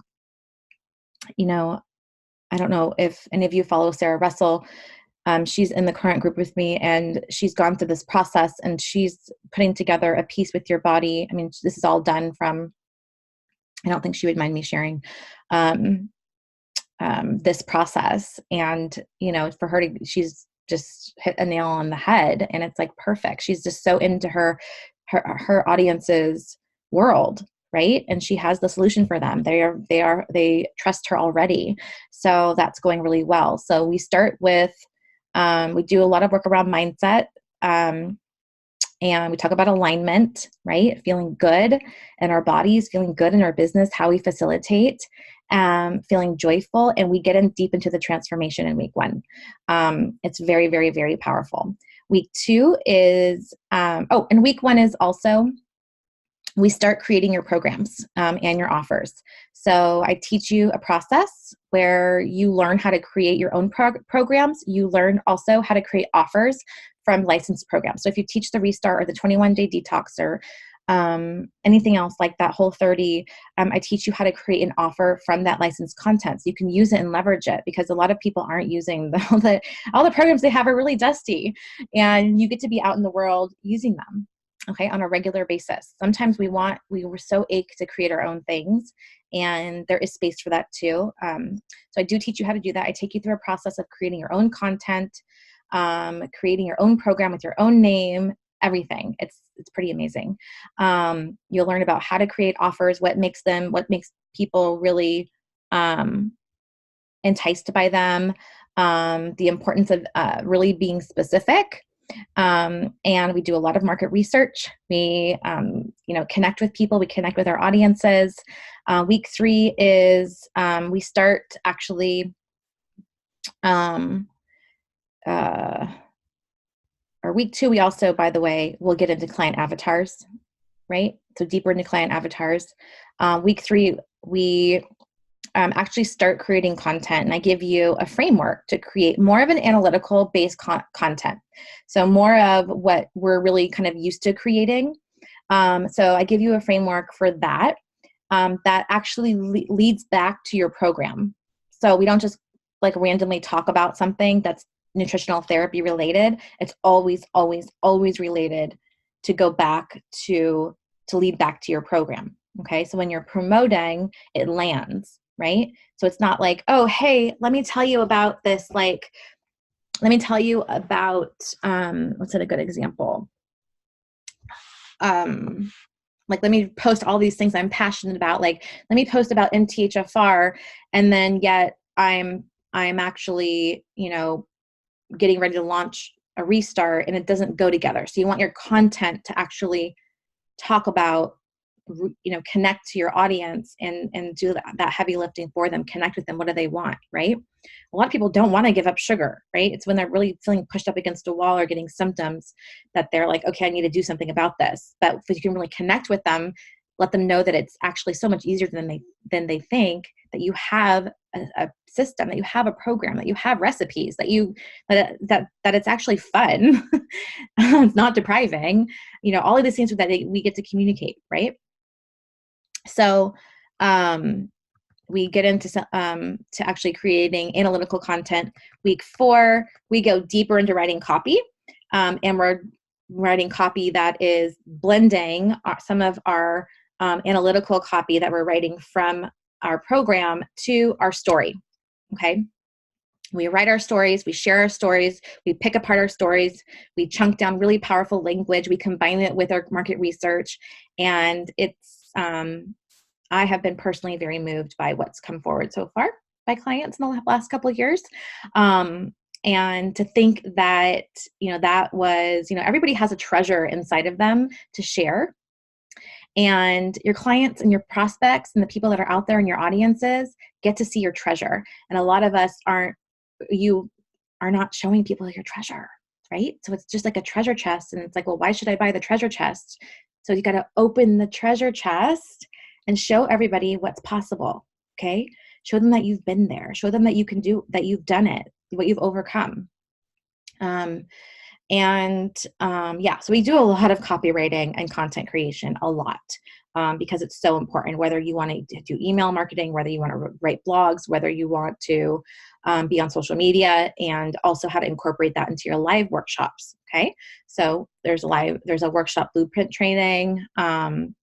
don't know if any of you follow Sarah Russell. She's in the current group with me, and she's gone through this process, and she's putting together a piece with your body. I mean, this is all done from, I don't think she would mind me sharing this process. And, for her to, she's just hit a nail on the head, and it's like perfect. She's just so into her audience's world, right? And she has the solution for them. They trust her already. So that's going really well. So we start with, we do a lot of work around mindset. And we talk about alignment, right? Feeling good in our bodies, feeling good in our business, how we facilitate, feeling joyful. And we get in deep into the transformation in week one. It's very, very, very powerful. Week two is, and week one is also, we start creating your programs and your offers. So I teach you a process where you learn how to create your own programs. You learn also how to create offers from licensed programs. So if you teach the Restart or the 21-day detox or anything else like that Whole30, I teach you how to create an offer from that licensed content. So you can use it and leverage it, because a lot of people aren't using all the programs they have are really dusty, and you get to be out in the world using them. Okay, on a regular basis. Sometimes we were so ached to create our own things, and there is space for that too. So I do teach you how to do that. I take you through a process of creating your own content, creating your own program with your own name, everything. It's pretty amazing. You'll learn about how to create offers, what makes people really enticed by them, the importance of really being specific. And we do a lot of market research. We, connect with people. We connect with our audiences. Week three is we start actually, or week two, we also, by the way, will get into client avatars, right? So deeper into client avatars. Week three, we actually start creating content, and I give you a framework to create more of an analytical based content. So more of what we're really kind of used to creating. So I give you a framework for that, that actually leads back to your program. So we don't just like randomly talk about something that's nutritional therapy related. It's always, always, always related to go back to lead back to your program. Okay. So when you're promoting, it lands. Right? So it's not like, oh, hey, let me tell you about this. Let me tell you about, what's a good example? Let me post all these things I'm passionate about. Let me post about MTHFR, and then yet I'm actually, getting ready to launch a Restart, and it doesn't go together. So you want your content to actually talk about, connect to your audience and do that heavy lifting for them, connect with them. What do they want, right? A lot of people don't want to give up sugar, right? It's when they're really feeling pushed up against a wall or getting symptoms that they're like, okay, I need to do something about this. But if you can really connect with them, let them know that it's actually so much easier than they think, that you have a system, that you have a program, that you have recipes, that it's actually fun. It's not depriving, all of these things that we get to communicate, right? So we get into to actually creating analytical content. Week 4, we go deeper into writing copy, and we're writing copy that is blending some of our analytical copy that we're writing from our program to our story. Okay. We write our stories, we share our stories, we pick apart our stories, we chunk down really powerful language, we combine it with our market research, and it's, I have been personally very moved by what's come forward so far by clients in the last couple of years. And to think that, that was, everybody has a treasure inside of them to share. And your clients and your prospects and the people that are out there in your audiences get to see your treasure. And a lot of us you are not showing people your treasure, right? So it's just like a treasure chest. And it's like, well, why should I buy the treasure chest? So you got to open the treasure chest and show everybody what's possible. Okay. Show them that you've been there. Show them that you can do, that you've done it, what you've overcome. So we do a lot of copywriting and content creation, a lot, because it's so important, whether you want to do email marketing, whether you want to write blogs, whether you want to be on social media, and also how to incorporate that into your live workshops. Okay. So there's a workshop blueprint training. And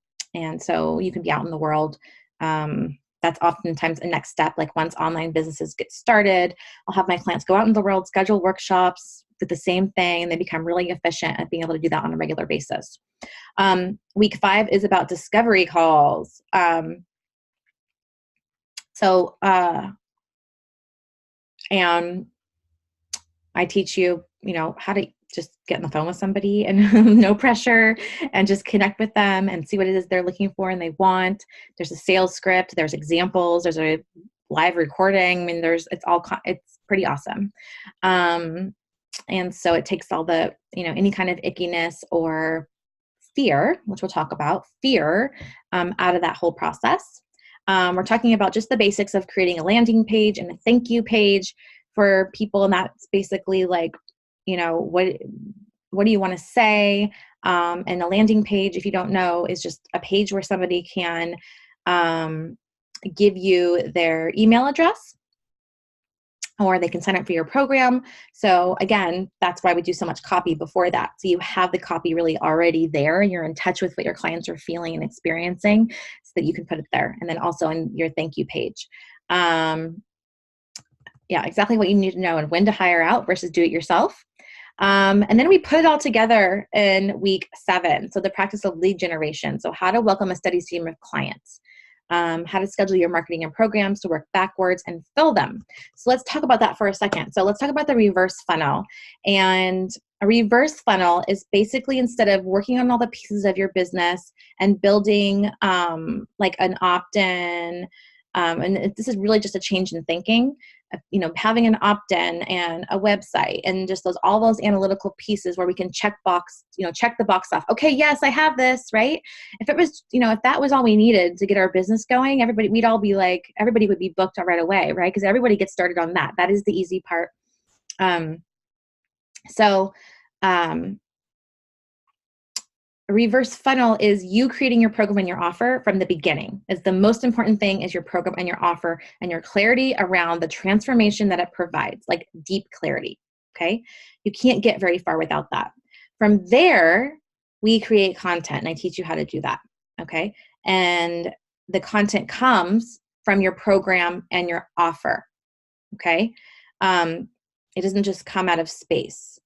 so you can be out in the world. That's oftentimes a next step. Like once online businesses get started, I'll have my clients go out in the world, schedule workshops with the same thing, and they become really efficient at being able to do that on a regular basis. Week 5 is about discovery calls. And I teach you, how to just get on the phone with somebody and no pressure, and just connect with them and see what it is they're looking for and they want. There's a sales script, there's examples, there's a live recording. I mean, it's pretty awesome. And so it takes all the, any kind of ickiness or fear, which we'll talk about, out of that whole process. We're talking about just the basics of creating a landing page and a thank you page for people. And that's basically like, what do you want to say? And a landing page, if you don't know, is just a page where somebody can give you their email address, or they can sign up for your program. So again, that's why we do so much copy before that. So you have the copy really already there, and you're in touch with what your clients are feeling and experiencing, so that you can put it there. And then also in your thank you page. Exactly what you need to know and when to hire out versus do it yourself. And then we put it all together in week 7. So the practice of lead generation. So how to welcome a steady stream of clients. How to schedule your marketing and programs to work backwards and fill them. So let's talk about that for a second. So let's talk about the reverse funnel. And a reverse funnel is basically, instead of working on all the pieces of your business and building like an opt-in, and this is really just a change in thinking, having an opt-in and a website and just all those analytical pieces where we can check the box off. Okay, yes, I have this, right? If it was, if that was all we needed to get our business going, everybody would be booked right away, right? Because everybody gets started on that. That is the easy part. A reverse funnel is you creating your program and your offer from the beginning. It's the most important thing, is your program and your offer and your clarity around the transformation that it provides, like deep clarity. Okay. You can't get very far without that. From there, we create content, and I teach you how to do that. Okay. And the content comes from your program and your offer. Okay. It doesn't just come out of space.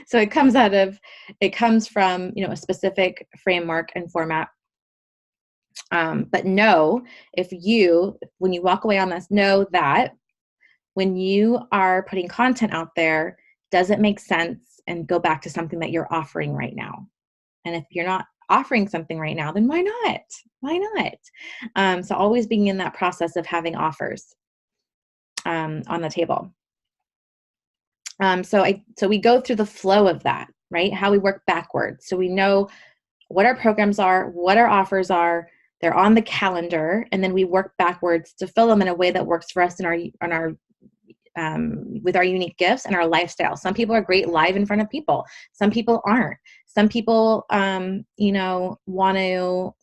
So it comes from, a specific framework and format. But know, when you walk away on this, know that when you are putting content out there, does it make sense, and go back to something that you're offering right now. And if you're not offering something right now, then why not? Why not? So always being in that process of having offers on the table. So we go through the flow of that, right? How we work backwards. So we know what our programs are, what our offers are. They're on the calendar, and then we work backwards to fill them in a way that works for us with our unique gifts and our lifestyle. Some people are great live in front of people. Some people aren't. Some people, want to,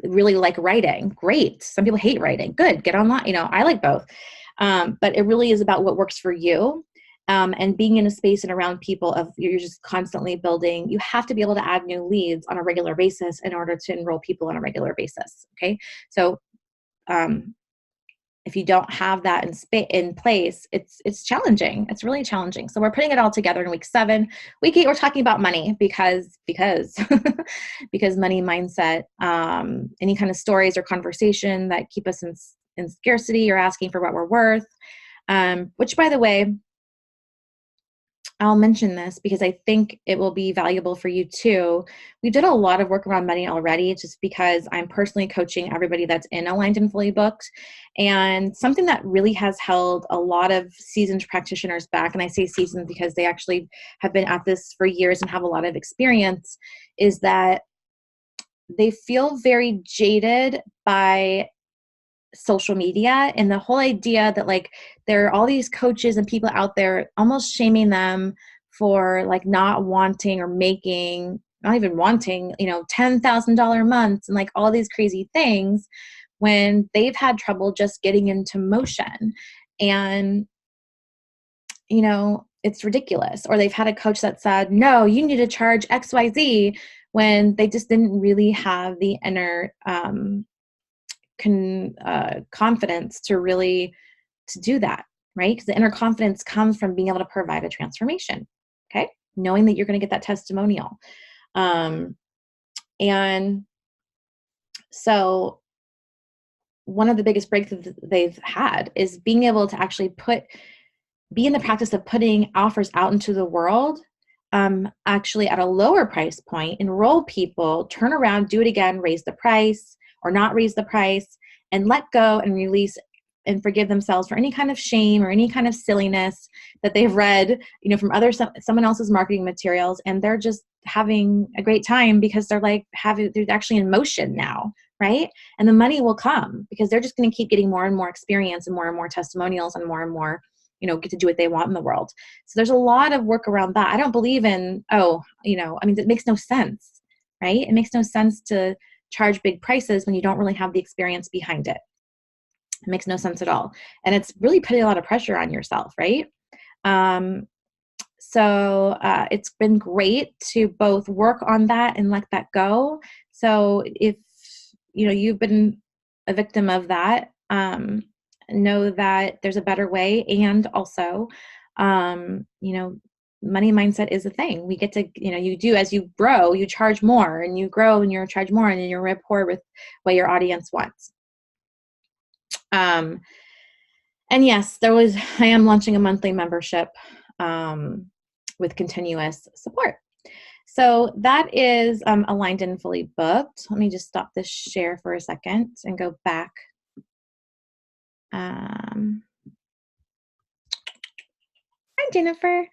really like writing. Great. Some people hate writing. Good. Get online. I like both. But it really is about what works for you, and being in a space and around people you're just constantly building. You have to be able to add new leads on a regular basis in order to enroll people on a regular basis. Okay. So, if you don't have that in place, it's challenging. It's really challenging. So we're putting it all together in week 7. Week 8, we're talking about money because because money mindset, any kind of stories or conversation that keep us in scarcity or asking for what we're worth, which, by the way, I'll mention this because I think it will be valuable for you too. We did a lot of work around money already, just because I'm personally coaching everybody that's in Aligned and Fully Booked. And something that really has held a lot of seasoned practitioners back, and I say seasoned because they actually have been at this for years and have a lot of experience, is that they feel very jaded by social media and the whole idea that like there are all these coaches and people out there almost shaming them for like not wanting or making, not even wanting, $10,000 months and like all these crazy things when they've had trouble just getting into motion. And it's ridiculous. Or they've had a coach that said, no, you need to charge XYZ, when they just didn't really have the inner confidence to do that, right? Because the inner confidence comes from being able to provide a transformation, okay? Knowing that you're going to get that testimonial. And so one of the biggest breakthroughs they've had is being able to actually be in the practice of putting offers out into the world, actually at a lower price point, enroll people, turn around, do it again, raise the price or not raise the price, and let go and release and forgive themselves for any kind of shame or any kind of silliness that they've read, from someone else's marketing materials. And they're just having a great time because they're actually in motion now, right? And the money will come because they're just going to keep getting more and more experience and more testimonials and more, get to do what they want in the world. So there's a lot of work around that. I don't believe in, it makes no sense, right? It makes no sense to charge big prices when you don't really have the experience behind it. It makes no sense at all. And it's really putting a lot of pressure on yourself, right? So it's been great to both work on that and let that go. So if, you've been a victim of that, know that there's a better way. And also, money mindset is a thing. We get to, you do, as you grow, you charge more, and you grow and you charge more, and then you're rapport with what your audience wants. And yes, I am launching a monthly membership with continuous support. So that is Aligned and Fully Booked. Let me just stop this share for a second and go back. Hi, Jennifer.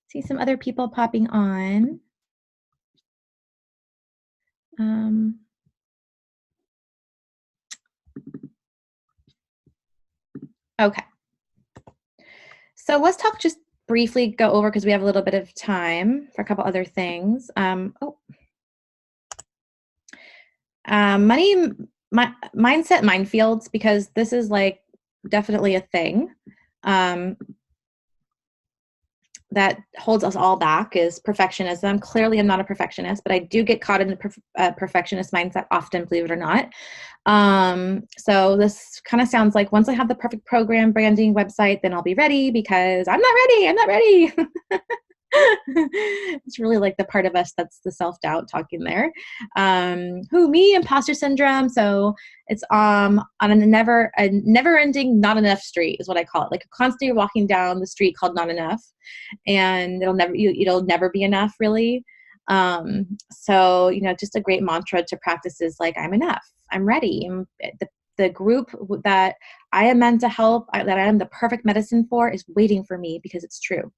See some other people popping on. Okay. So let's talk, just briefly go over, because we have a little bit of time for a couple other things. Money mindset minefields, because this is like definitely a thing that holds us all back, is perfectionism. Clearly, I'm not a perfectionist, but I do get caught in the perfectionist mindset often, believe it or not. So this kind of sounds like once I have the perfect program, branding, website, then I'll be ready, because I'm not ready. It's really like the part of us that's the self-doubt talking there. Me? Imposter syndrome. So it's on a never-ending not enough street is what I call it. Like constantly walking down the street called not enough, and it'll never be enough, really. So just a great mantra to practice is like, I'm enough. I'm ready. The group that I am meant to help, that I am the perfect medicine for, is waiting for me, because it's true.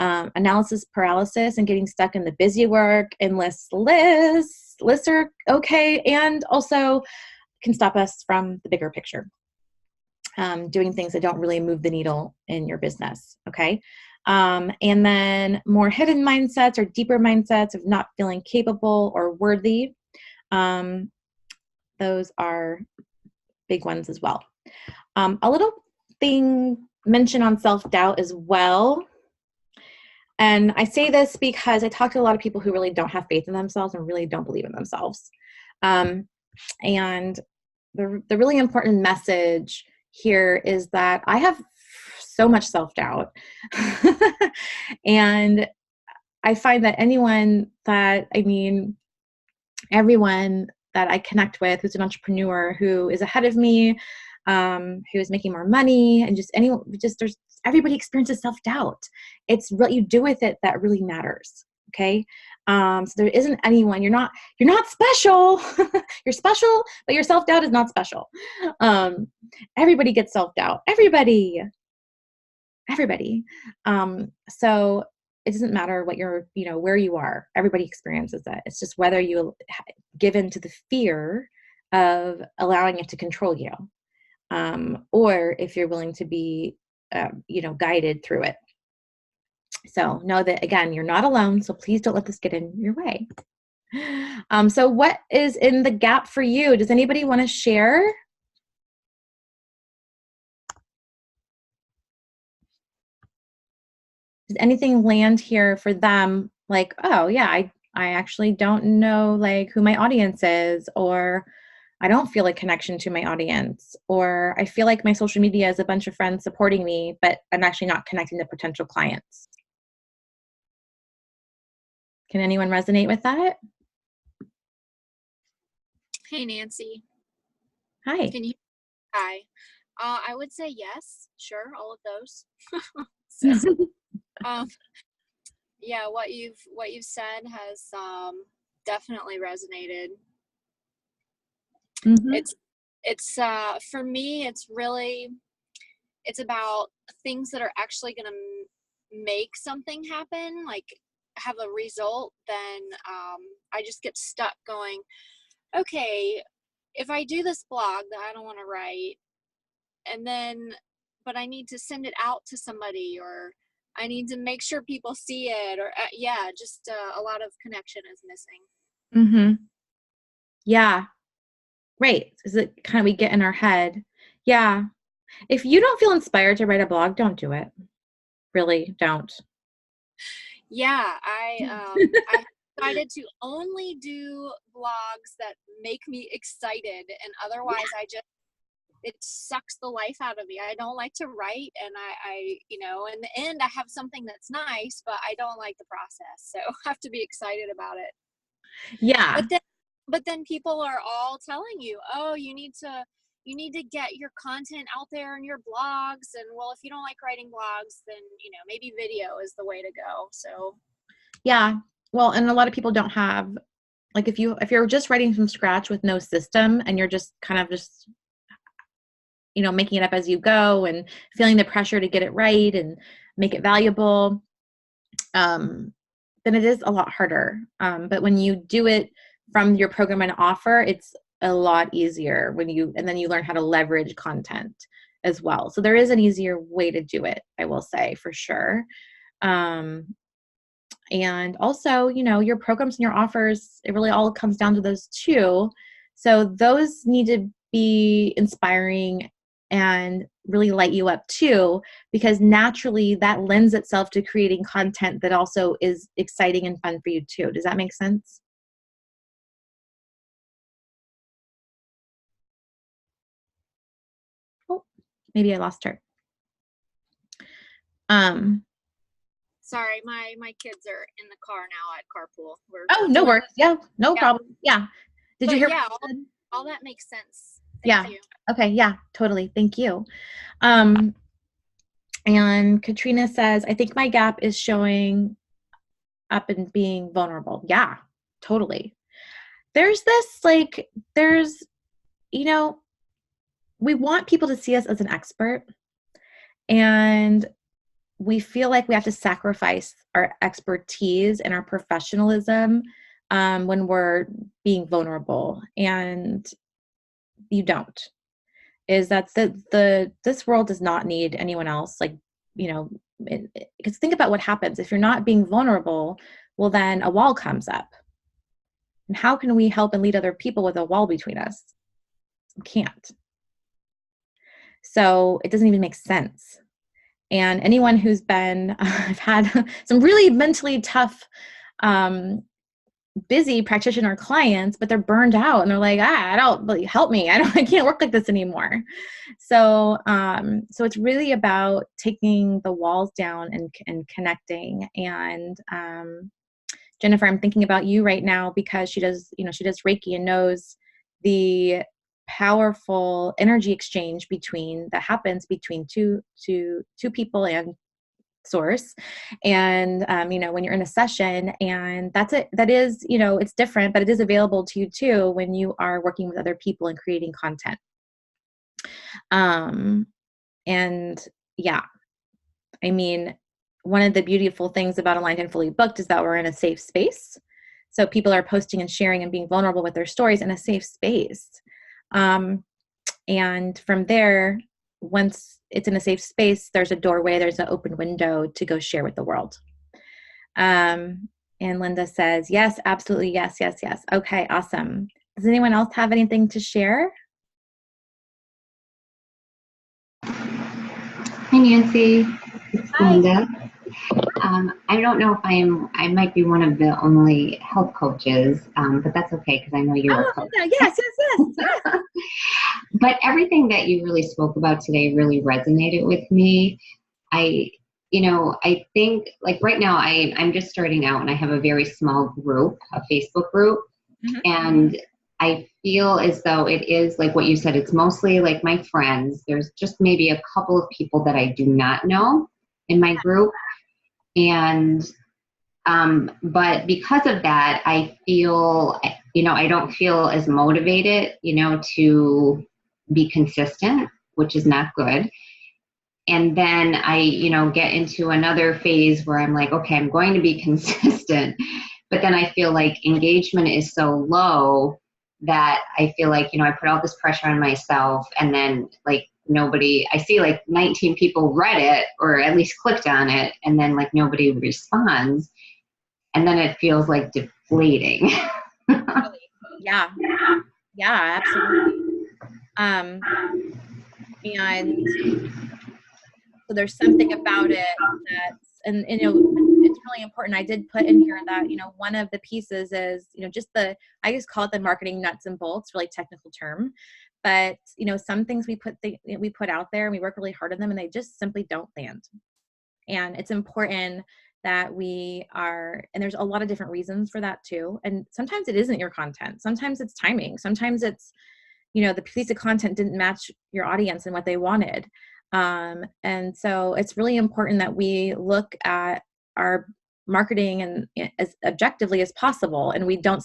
Analysis paralysis and getting stuck in the busy work and lists are okay, and also can stop us from the bigger picture, doing things that don't really move the needle in your business. Okay. And then more hidden mindsets or deeper mindsets of not feeling capable or worthy. Those are big ones as well. A little thing mentioned on self-doubt as well. And I say this because I talk to a lot of people who really don't have faith in themselves and really don't believe in themselves. And the really important message here is that I have so much self-doubt. And I find that everyone that I connect with who's an entrepreneur who is ahead of me, who is making more money, and everybody experiences self-doubt. It's what you do with it that really matters. Okay. So there isn't anyone, you're not special. You're special, but your self-doubt is not special. Everybody gets self-doubt. Everybody. So it doesn't matter what where you are. Everybody experiences it. It's just whether you give in to the fear of allowing it to control you, or if you're willing to be, guided through it. So know that, again, you're not alone. So please don't let this get in your way. So what is in the gap for you? Does anybody want to share? Does anything land here for them? Like, oh yeah, I actually don't know like who my audience is, or I don't feel a connection to my audience, or I feel like my social media is a bunch of friends supporting me, but I'm actually not connecting to potential clients. Can anyone resonate with that? Hey, Nancy. Hi. Hi. I would say yes, sure, all of those. Yeah, what you've said has definitely resonated. Mm-hmm. It's for me, it's about things that are actually going to make something happen, like have a result. Then I just get stuck going, okay, if I do this blog that I don't want to write, but I need to send it out to somebody, or I need to make sure people see it, or just a lot of connection is missing. Mm-hmm. Yeah. Right. Is it kind of, we get in our head. Yeah. If you don't feel inspired to write a blog, don't do it. Really don't. Yeah. I decided to only do blogs that make me excited, and otherwise it sucks the life out of me. I don't like to write, and I in the end I have something that's nice, but I don't like the process. So I have to be excited about it. Yeah. But then people are all telling you, oh, you need to get your content out there in your blogs. And well, if you don't like writing blogs, then, maybe video is the way to go. So. Yeah. Well, and a lot of people don't have, like, if you're just writing from scratch with no system, and you're just kind of making it up as you go and feeling the pressure to get it right and make it valuable, then it is a lot harder. But when you do it from your program and offer, it's a lot easier and then you learn how to leverage content as well. So there is an easier way to do it, I will say, for sure. And also, your programs and your offers, it really all comes down to those two. So those need to be inspiring and really light you up too, because naturally that lends itself to creating content that also is exciting and fun for you too. Does that make sense? Oh, maybe I lost her. Sorry, my kids are in the car now at carpool. No worries. Yeah, no problem. Yeah. Did you hear? Yeah, all that makes sense. Thank you. Okay. Yeah, totally. Thank you. And Katrina says, I think my gap is showing up and being vulnerable. Yeah, totally. There's this, we want people to see us as an expert, and we feel like we have to sacrifice our expertise and our professionalism when we're being vulnerable, and you don't. Is that this world does not need anyone else, because think about what happens if you're not being vulnerable. Well, then a wall comes up, and how can we help and lead other people with a wall between us? We can't. So it doesn't even make sense. And anyone who's I've had some really mentally tough busy practitioner clients, but they're burned out and they're like, I don't, like, help me. I can't work like this anymore. So, so it's really about taking the walls down and connecting. And, Jennifer, I'm thinking about you right now because she does Reiki and knows the powerful energy exchange that happens between two people and source. And when you're in a session, and that is, it's different, but it is available to you too when you are working with other people and creating content. And yeah, I mean, one of the beautiful things about Aligned and Fully Booked is that we're in a safe space. So people are posting and sharing and being vulnerable with their stories in a safe space. And from there, once it's in a safe space, there's a doorway, there's an open window to go share with the world. And Linda says, yes, absolutely. Yes, yes, yes. Okay, awesome. Does anyone else have anything to share? Hi, Nancy. It's Linda. I don't know if I might be one of the only health coaches, but that's okay because I know you're a coach. Yes. But everything that you really spoke about today really resonated with me. I think like right now I'm just starting out and I have a very small group, a Facebook group, and I feel as though it is like what you said, it's mostly like my friends. There's just maybe a couple of people that I do not know in my group. And, but because of that, I feel, I don't feel as motivated, to be consistent, which is not good. And then I, get into another phase where I'm like, okay, I'm going to be consistent. But then I feel like engagement is so low that I feel like, I put all this pressure on myself and then like I see like 19 people read it or at least clicked on it and then like nobody responds. And then it feels like deflating. Yeah, absolutely. And so there's something about it and it's really important. I did put in here that, one of the pieces is, I just call it the marketing nuts and bolts, really technical term. But, some things we put out there and we work really hard on them and they just simply don't land. And it's important that and there's a lot of different reasons for that too. And sometimes it isn't your content. Sometimes it's timing. Sometimes it's, the piece of content didn't match your audience and what they wanted. And so it's really important that we look at our marketing and as objectively as possible. And we don't,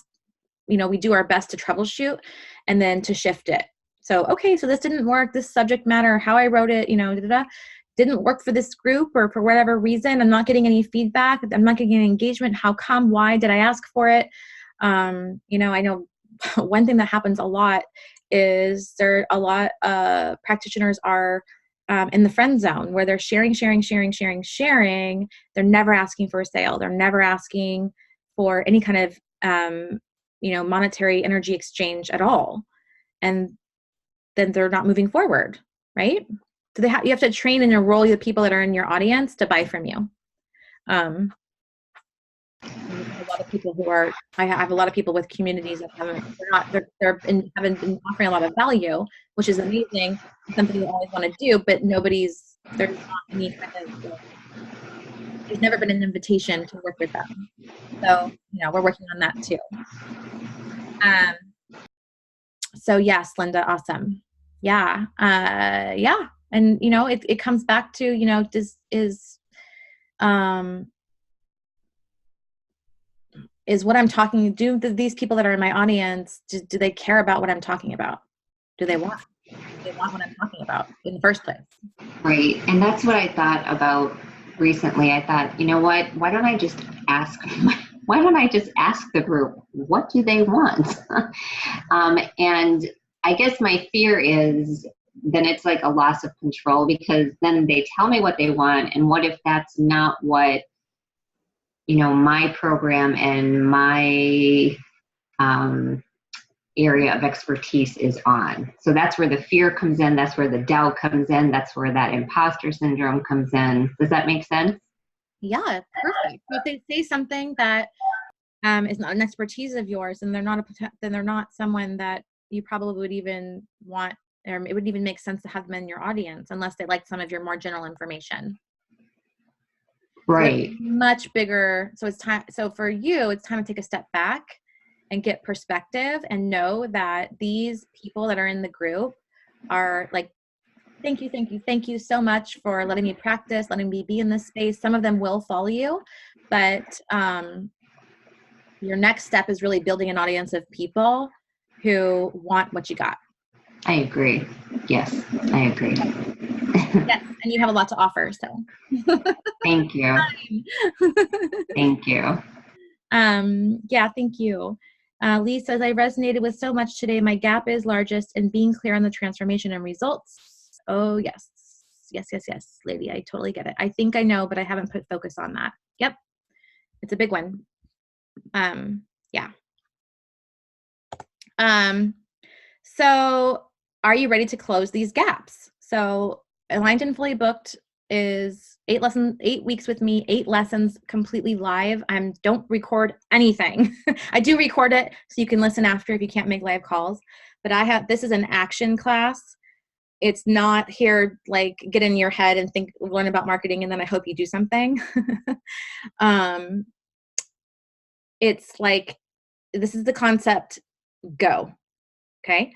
we do our best to troubleshoot and then to shift it. So, okay, so this didn't work, this subject matter, how I wrote it, didn't work for this group or for whatever reason. I'm not getting any feedback. I'm not getting any engagement. How come? Why did I ask for it? I know one thing that happens a lot is a lot of practitioners are in the friend zone where they're sharing. They're never asking for a sale. They're never asking for any kind of, monetary energy exchange at all. And then they're not moving forward, right? So you have to train and enroll the people that are in your audience to buy from you. A lot of people I have a lot of people with communities that haven't been offering a lot of value, which is amazing, something you always want to do, but there's not any kind of, there's never been an invitation to work with them. So, we're working on that too. So yes, Linda, awesome. Yeah. And, it comes back to, is what I'm talking, do these people that are in my audience, do they care about what I'm talking about? Do they want what I'm talking about in the first place? Right. And that's what I thought about recently. I thought, you know what, why don't I just ask the group, what do they want? And I guess my fear is then it's like a loss of control because then they tell me what they want. And what if that's not what, my program and my area of expertise is on. So that's where the fear comes in. That's where the doubt comes in. That's where that imposter syndrome comes in. Does that make sense? Yeah, perfect. So if they say something that is not an expertise of yours, and then they're not someone that you probably would even want, or it wouldn't even make sense to have them in your audience unless they like some of your more general information. Right. So much bigger. So it's time. So for you, it's time to take a step back and get perspective and know that these people that are in the group are like, thank you so much for letting me practice, letting me be in this space. Some of them will follow you, but your next step is really building an audience of people who want what you got. I agree. Yes, I agree. Yes, and you have a lot to offer, so. Thank you. Thank you. Yeah, thank you. Lee says, I resonated with so much today. My gap is largest in being clear on the transformation and results. Oh, yes. Yes, lady. I totally get it. I think I know, but I haven't put focus on that. Yep. It's a big one. Yeah. So are you ready to close these gaps? So Aligned and Fully Booked is 8 weeks with me, 8 lessons completely live. Don't record anything. I do record it so you can listen after if you can't make live calls, but this is an action class. It's not here, like, get in your head and learn about marketing, and then I hope you do something. It's like, this is the concept, go. Okay.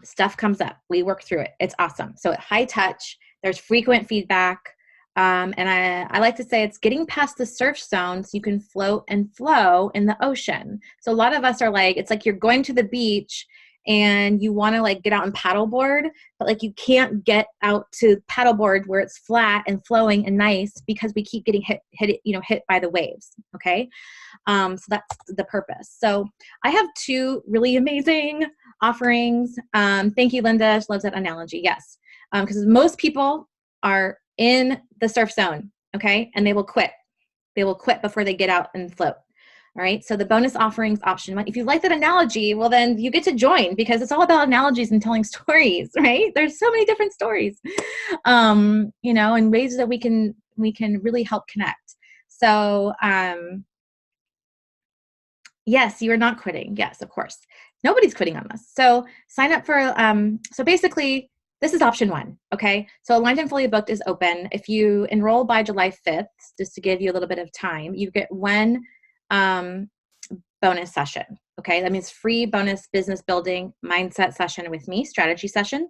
Stuff comes up. We work through it. It's awesome. So at high touch, there's frequent feedback. And I like to say it's getting past the surf zone so you can float and flow in the ocean. So a lot of us are like, it's like you're going to the beach and you want to like get out and paddleboard, but like you can't get out to paddleboard where it's flat and flowing and nice because we keep getting hit by the waves. Okay. So that's the purpose. So I have 2 really amazing offerings. Thank you, Linda. She loves that analogy. Yes. Because most people are in the surf zone. Okay. And they will quit. They will quit before they get out and float. All right. So the bonus offerings option 1, if you like that analogy, well, then you get to join because it's all about analogies and telling stories, right? There's so many different stories, and ways that we can really help connect. So, yes, you are not quitting. Yes, of course. Nobody's quitting on this. So sign up for, so basically this is option 1. Okay. So Aligned and Fully Booked is open. If you enroll by July 5th, just to give you a little bit of time, you get 1 bonus session. Okay. That means free bonus business building mindset session with me, strategy session.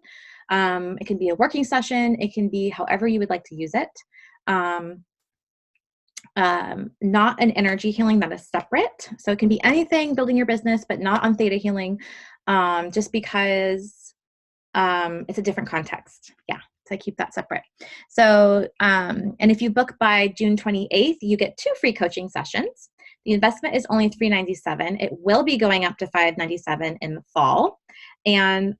It can be a working session. It can be however you would like to use it. Not an energy healing, that is separate. So it can be anything building your business, but not on theta healing, just because it's a different context. Yeah. So I keep that separate. So, and if you book by June 28th, you get 2 free coaching sessions. The investment is only $397. It will be going up to $597 in the fall. And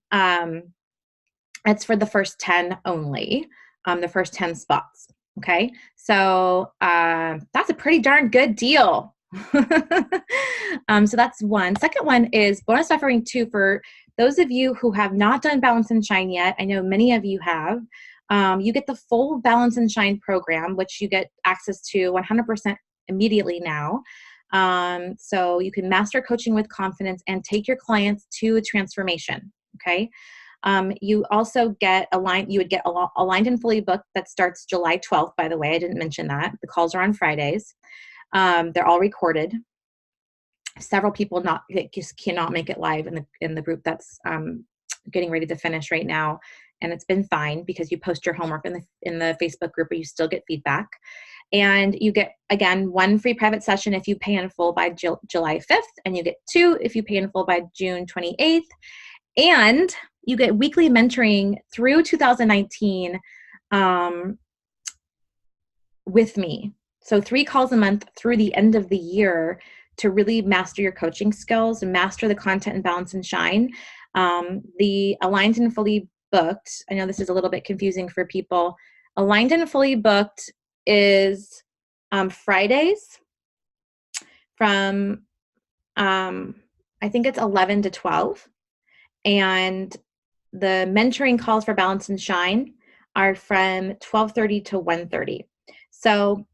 it's for the first 10 only, the first 10 spots. Okay. So that's a pretty darn good deal. So that's 1. Second one is bonus offering 2 for those of you who have not done Balance and Shine yet. I know many of you have. You get the full Balance and Shine program, which you get access to 100% immediately now. So you can master coaching with confidence and take your clients to a transformation. Okay. You also get Aligned and Fully Booked that starts July 12th, by the way. I didn't mention that. The calls are on Fridays. They're all recorded. Several people just cannot make it live in the group that's getting ready to finish right now. And it's been fine because you post your homework in the Facebook group, but you still get feedback. And you get, again, 1 free private session if you pay in full by July 5th, and you get 2 if you pay in full by June 28th. And you get weekly mentoring through 2019 with me. So 3 calls a month through the end of the year to really master your coaching skills and master the content and Balance and Shine. The Aligned and Fully Booked, I know this is a little bit confusing for people. Aligned and Fully Booked is Fridays from, I think it's 11 to 12. And the mentoring calls for Balance and Shine are from 12:30 to 1:30. So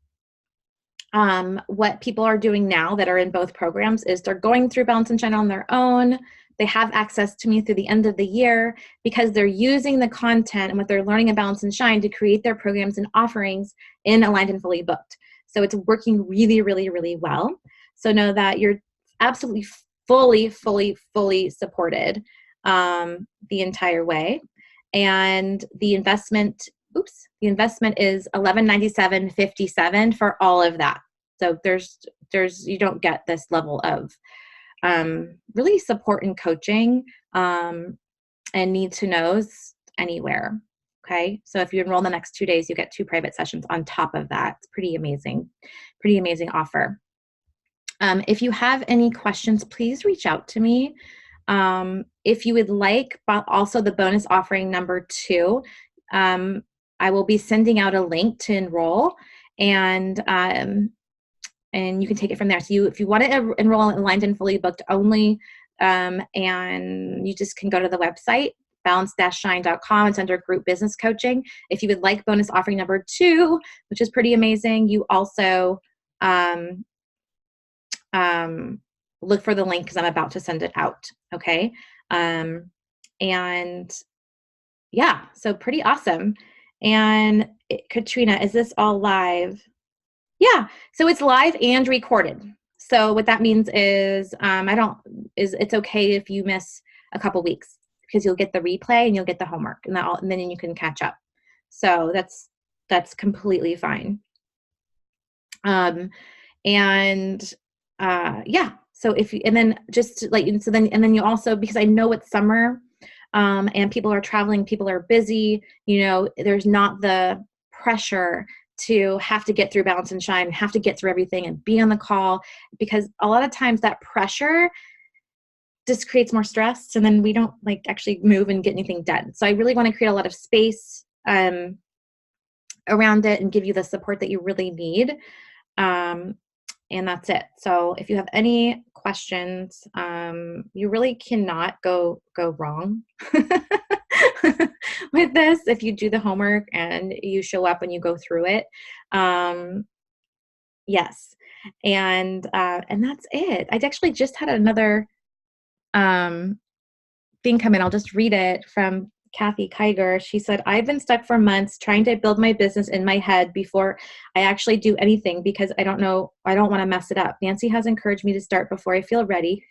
what people are doing now that are in both programs is they're going through Balance and Shine on their own. They have access to me through the end of the year because they're using the content and what they're learning at Balance and Shine to create their programs and offerings in Aligned and Fully Booked. So it's working really, really, really well. So know that you're absolutely fully supported the entire way. And the investment is $1197.57 for all of that. So there's you don't get this level of really support and coaching and need to knows anywhere. Okay, so if you enroll in the next 2 days, you get 2 private sessions on top of that. It's pretty amazing offer. If you have any questions, please reach out to me. If you would like also the bonus offering number 2, I will be sending out a link to enroll, and you can take it from there. So if you want to enroll in Aligned and Fully Booked only, and you just can go to the website, balance-shine.com. It's under group business coaching. If you would like bonus offering number 2, which is pretty amazing, you also look for the link because I'm about to send it out. Okay. And yeah, so pretty awesome. And Katrina, is this all live? Yeah, so it's live and recorded. So what that means is it's okay if you miss a couple weeks because you'll get the replay and you'll get the homework and then you can catch up. So that's completely fine. Yeah. So then you also, because I know it's summer, and people are traveling, people are busy, there's not the pressure to have to get through Balance and Shine, have to get through everything and be on the call, because a lot of times that pressure just creates more stress and then we don't actually move and get anything done. So I really want to create a lot of space around it and give you the support that you really need. And that's it. So if you have any questions, you really cannot go wrong with this if you do the homework and you show up and you go through it. Yes. And that's it. I actually just had another thing come in. I'll just read it from Kathy Kiger. She said, I've been stuck for months trying to build my business in my head before I actually do anything because I don't want to mess it up. Nancy has encouraged me to start before I feel ready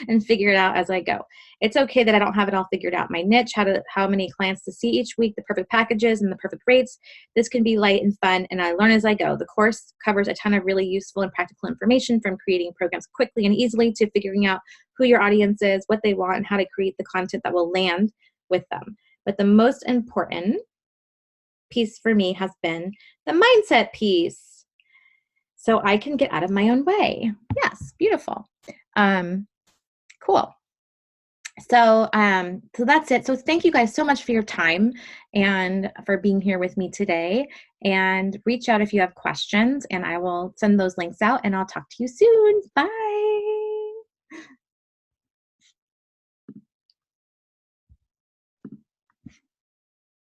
and figure it out as I go. It's okay that I don't have it all figured out. My niche, how many clients to see each week, the perfect packages and the perfect rates. This can be light and fun, and I learn as I go. The course covers a ton of really useful and practical information, from creating programs quickly and easily to figuring out who your audience is, what they want, and how to create the content that will land with them. But the most important piece for me has been the mindset piece, so I can get out of my own way. Yes, beautiful. Cool. So that's it. So thank you guys so much for your time and for being here with me today. And reach out if you have questions, and I will send those links out, and I'll talk to you soon. Bye.